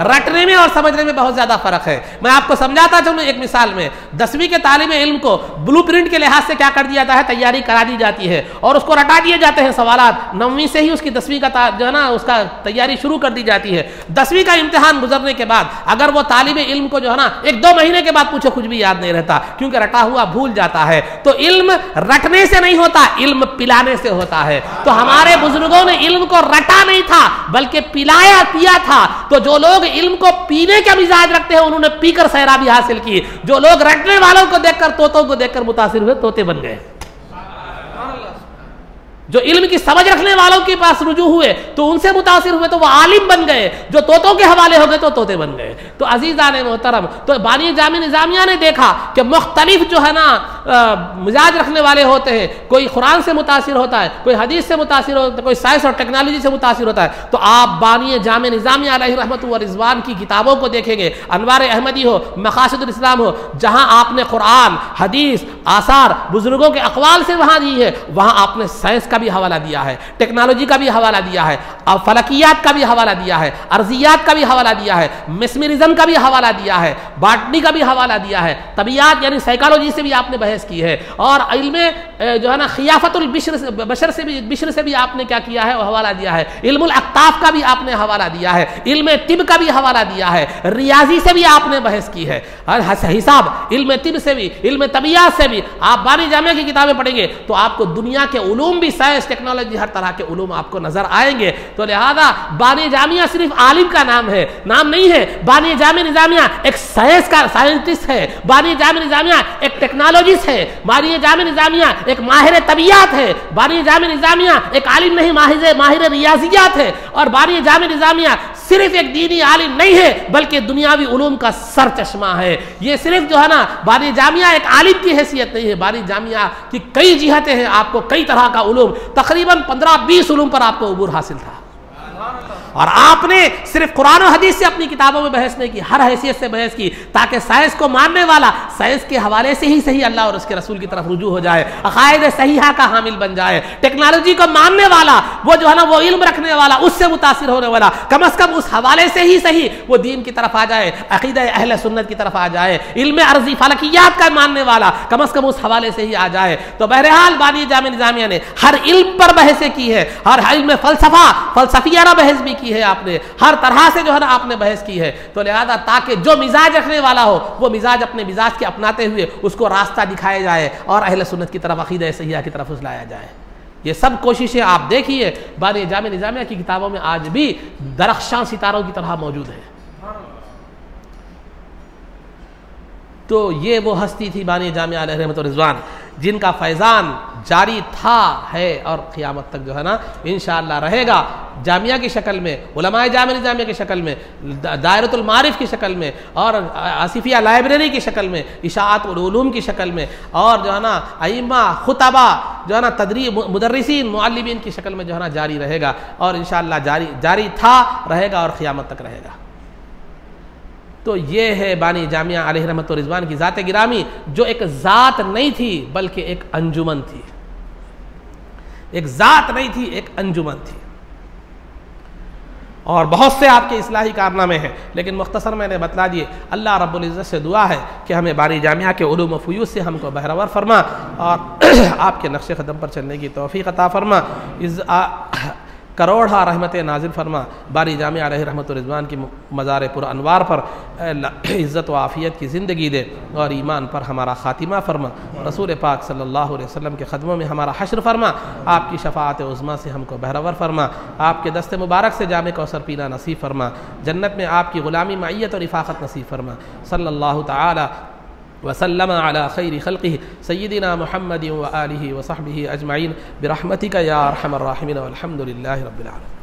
Speaker 1: रटने में और समझने में बहुत ज़्यादा फ़र्क है। मैं आपको समझाता चलूँ एक मिसाल में। 10वीं के तालिब इल्म को ब्लूप्रिंट के लिहाज से क्या कर दिया जाता है, तैयारी करा दी जाती है और उसको रटा दिए जाते हैं सवालात। 9वीं से ही उसकी 10वीं का जो है ना उसका तैयारी शुरू कर दी जाती है। 10वीं का इम्तिहान गुजरने के बाद अगर वो तालिब इल्म को जो है ना 1-2 महीने के बाद पूछो, कुछ भी याद नहीं रहता, क्योंकि रटा हुआ भूल जाता है। तो इल्म रटने से नहीं होता, इल्म पिलाने से होता है। तो हमारे बुजुर्गों ने इल्म को रटा नहीं था बल्कि पिया था। तो जो लोग इल्म को पीने का मिजाज रखते हैं उन्होंने पीकर सैराबी हासिल की। जो लोग रटने वालों को देखकर, तोतों को देखकर मुतासिर हुए, तोते बन गए। जो इल्म की समझ रखने वालों के पास रुजू हुए तो उनसे मुतासिर हुए तो वो आलिम बन गए, जो तोतों के हवाले हो गए तो तोते बन गए। तो अजीज़ान मोहतरम, तो बानी जामी निज़ामिया ने देखा कि मुख्तलिफ जो है ना मिजाज रखने वाले होते हैं। कोई कुरान से मुतासिर होता है, कोई हदीस से मुतासिर होता है, कोई साइंस और टेक्नोलॉजी से मुतासिर होता है। तो आप बानी जामी निज़ामिया अलैहि रहमत व रिज़वान की किताबों को देखेंगे, अनवार अहमदी हो, मकासिदुल इस्लाम हो, जहाँ आपने कुरान, हदीस, आसार, बुजुर्गों के अक़वाल से वहाँ दी है, वहाँ आपने साइंस का भी हवाला दिया है, टेक्नोलॉजी का भी हवाला दिया है, फलकियात का भी हवाला दिया है, अर्जियात का भी हवाला दिया है, मेस्मरिज्म का भी हवाला दिया है, बॉटनी का भी हवाला दिया है, तबियात यानी साइकोलॉजी से भी आपने बहस की है, और इल्म जो है ना खियाफतुल बिश्र से भी आपने क्या किया है, हवाला दिया है, इल्मुल अक्ताफ का भी आपने हवाला दिया है, इल्म तिब का भी हवाला दिया है, रियाजी से भी आपने बहस की है, हिसाब, इल्म तिब से भी, इल्म तबियात से भी। आप बानी जामिया की किताबें पढ़ेंगे तो आपको दुनिया के उलूम भी, साइंस, टेक्नोलॉजी, हर तरह के उलूम आपको नजर आएंगे। तो लिहाजा बानी जामिया सिर्फ आलिम का नाम है, नाम नहीं है। बानी जामिया निज़ामिया एक साइंस का साइंटिस्ट है, बानी जामिया निज़ामिया एक टेक्नोलॉजिस्ट है, बानी जामिया निज़ामिया एक माहिर तबियात है, बानी जामिया निज़ामिया एक आलिम नहीं माहिर रियाजियात है, और बानी जामिया निज़ामिया सिर्फ एक दीनी आलिम नहीं है बल्कि दुनियावी उलूम का सर चश्मा है। ये सिर्फ जो है ना बानी जामिया एक आलिम की हैसियत नहीं है, बानी जामिया की कई जिहतें हैं, आपको कई तरह का उलूम, तकरीबन 15-20 उलूम पर आपको उबूर हासिल था। और आपने सिर्फ कुरान और हदीस से अपनी किताबों में बहस नहीं की, हर हैसियत से बहस की, ताकि साइंस को मानने वाला साइंस के हवाले से ही सही अल्लाह और उसके रसूल की तरफ रुजू हो जाए, अकायद सहीहा का हामिल बन जाए। टेक्नोलॉजी को मानने वाला, वो जो है ना वो इल्म रखने वाला, उससे मुतासिर होने वाला, कम अज कम उस हवाले से ही सही वो दीन की तरफ आ जाए, अकीदा अहले सुन्नत की तरफ आ जाए, इल्म अर्जी फलकियात का मानने वाला कम अज कम उस हवाले से ही आ जाए। तो बहरहाल बानी जामिया निज़ामिया ने हर इल्म पर बहसें की है, हर इल्म में फलसफियाना बहस भी की है आपने, हर तरह से जो है ना आपने बहस की है। तो लिहाजा ताकि जो मिजाज रखने वाला हो वो मिजाज अपने मिजाज के अपनाते हुए उसको रास्ता दिखाया जाए और अहले सुन्नत की तरफ, अकीदा सहीहा की तरफ लाया जाए। ये सब कोशिशें आप देखिए बानी जामिया निज़ामिया की किताबों में आज भी दरख्शां सितारों की तरह मौजूद है। तो ये वो हस्ती थी बानी जामिया अलैहि रहमत व रिज़वान, जिनका फैज़ान जारी था, है और क़यामत तक जो है ना इंशाअल्लाह रहेगा, जामिया की शक्ल में, उलमाए जामिया निज़ामिया की शक्ल में, दायरतुल मारिफ की शक्ल में और आसिफिया लाइब्रेरी की शक्ल में, इशाअतुल उलूम की शक्ल में, और जो है ना अइम्मा खुतबा जो है ना तदरीस मुदर्रिसीन मुअल्लिमीन की शक्ल में जो है ना जारी रहेगा और इंशाअल्लाह जारी था, रहेगा और क़यामत तक रहेगा। तो ये है बानी जामिया अलैहि रहमत व रिज़वान की ज़ात गिरामी, जो एक ज़ात नहीं थी बल्कि एक अंजुमन थी। एक ज़ात नहीं थी, एक अंजुमन थी। और बहुत से आपके इस्लाही कारनामे हैं, लेकिन मुख्तसर मैंने बतला दिए। अल्लाह रब्बुल इज़्ज़त से दुआ है कि हमें बानी जामिया के उलूम व फ़ुयूज़ से हमको बहरावर फरमा और आपके नक्शे क़दम पर चलने की तौफ़ीक़ अता फरमा, करोड़ा रहमत नाजिल फरमा। बानी जामिया अलैहि रहमत व रिज़वान की मज़ार पुर अनवार पर इज़्ज़त व आफ़ियत की ज़िंदगी दे और ईमान पर हमारा ख़ातिमा फरमा। रसूल पाक सल्लल्लाहु अलैहि वसल्लम के ख़दमों में हमारा हश्र फरमा। आपकी शफ़ाअत उज़्मा से हमको बहरवर फरमा। आपके दस्ते मुबारक से जामे कौसर पीना नसीब फरमा। जन्नत में आपकी ग़ुलामी मइयत और रिफ़ाक़त नसीब फरमा। सल्लल्लाहु तआला वसल्लम अला खैरि खल्क़िही सय्यिदिना मुहम्मदिन व आलिहि व सहबिही अजमईन बिरहमतिका या अरहमर राहिमीन वल्हम्दुलिल्लाहि रब्बिल आलमीन।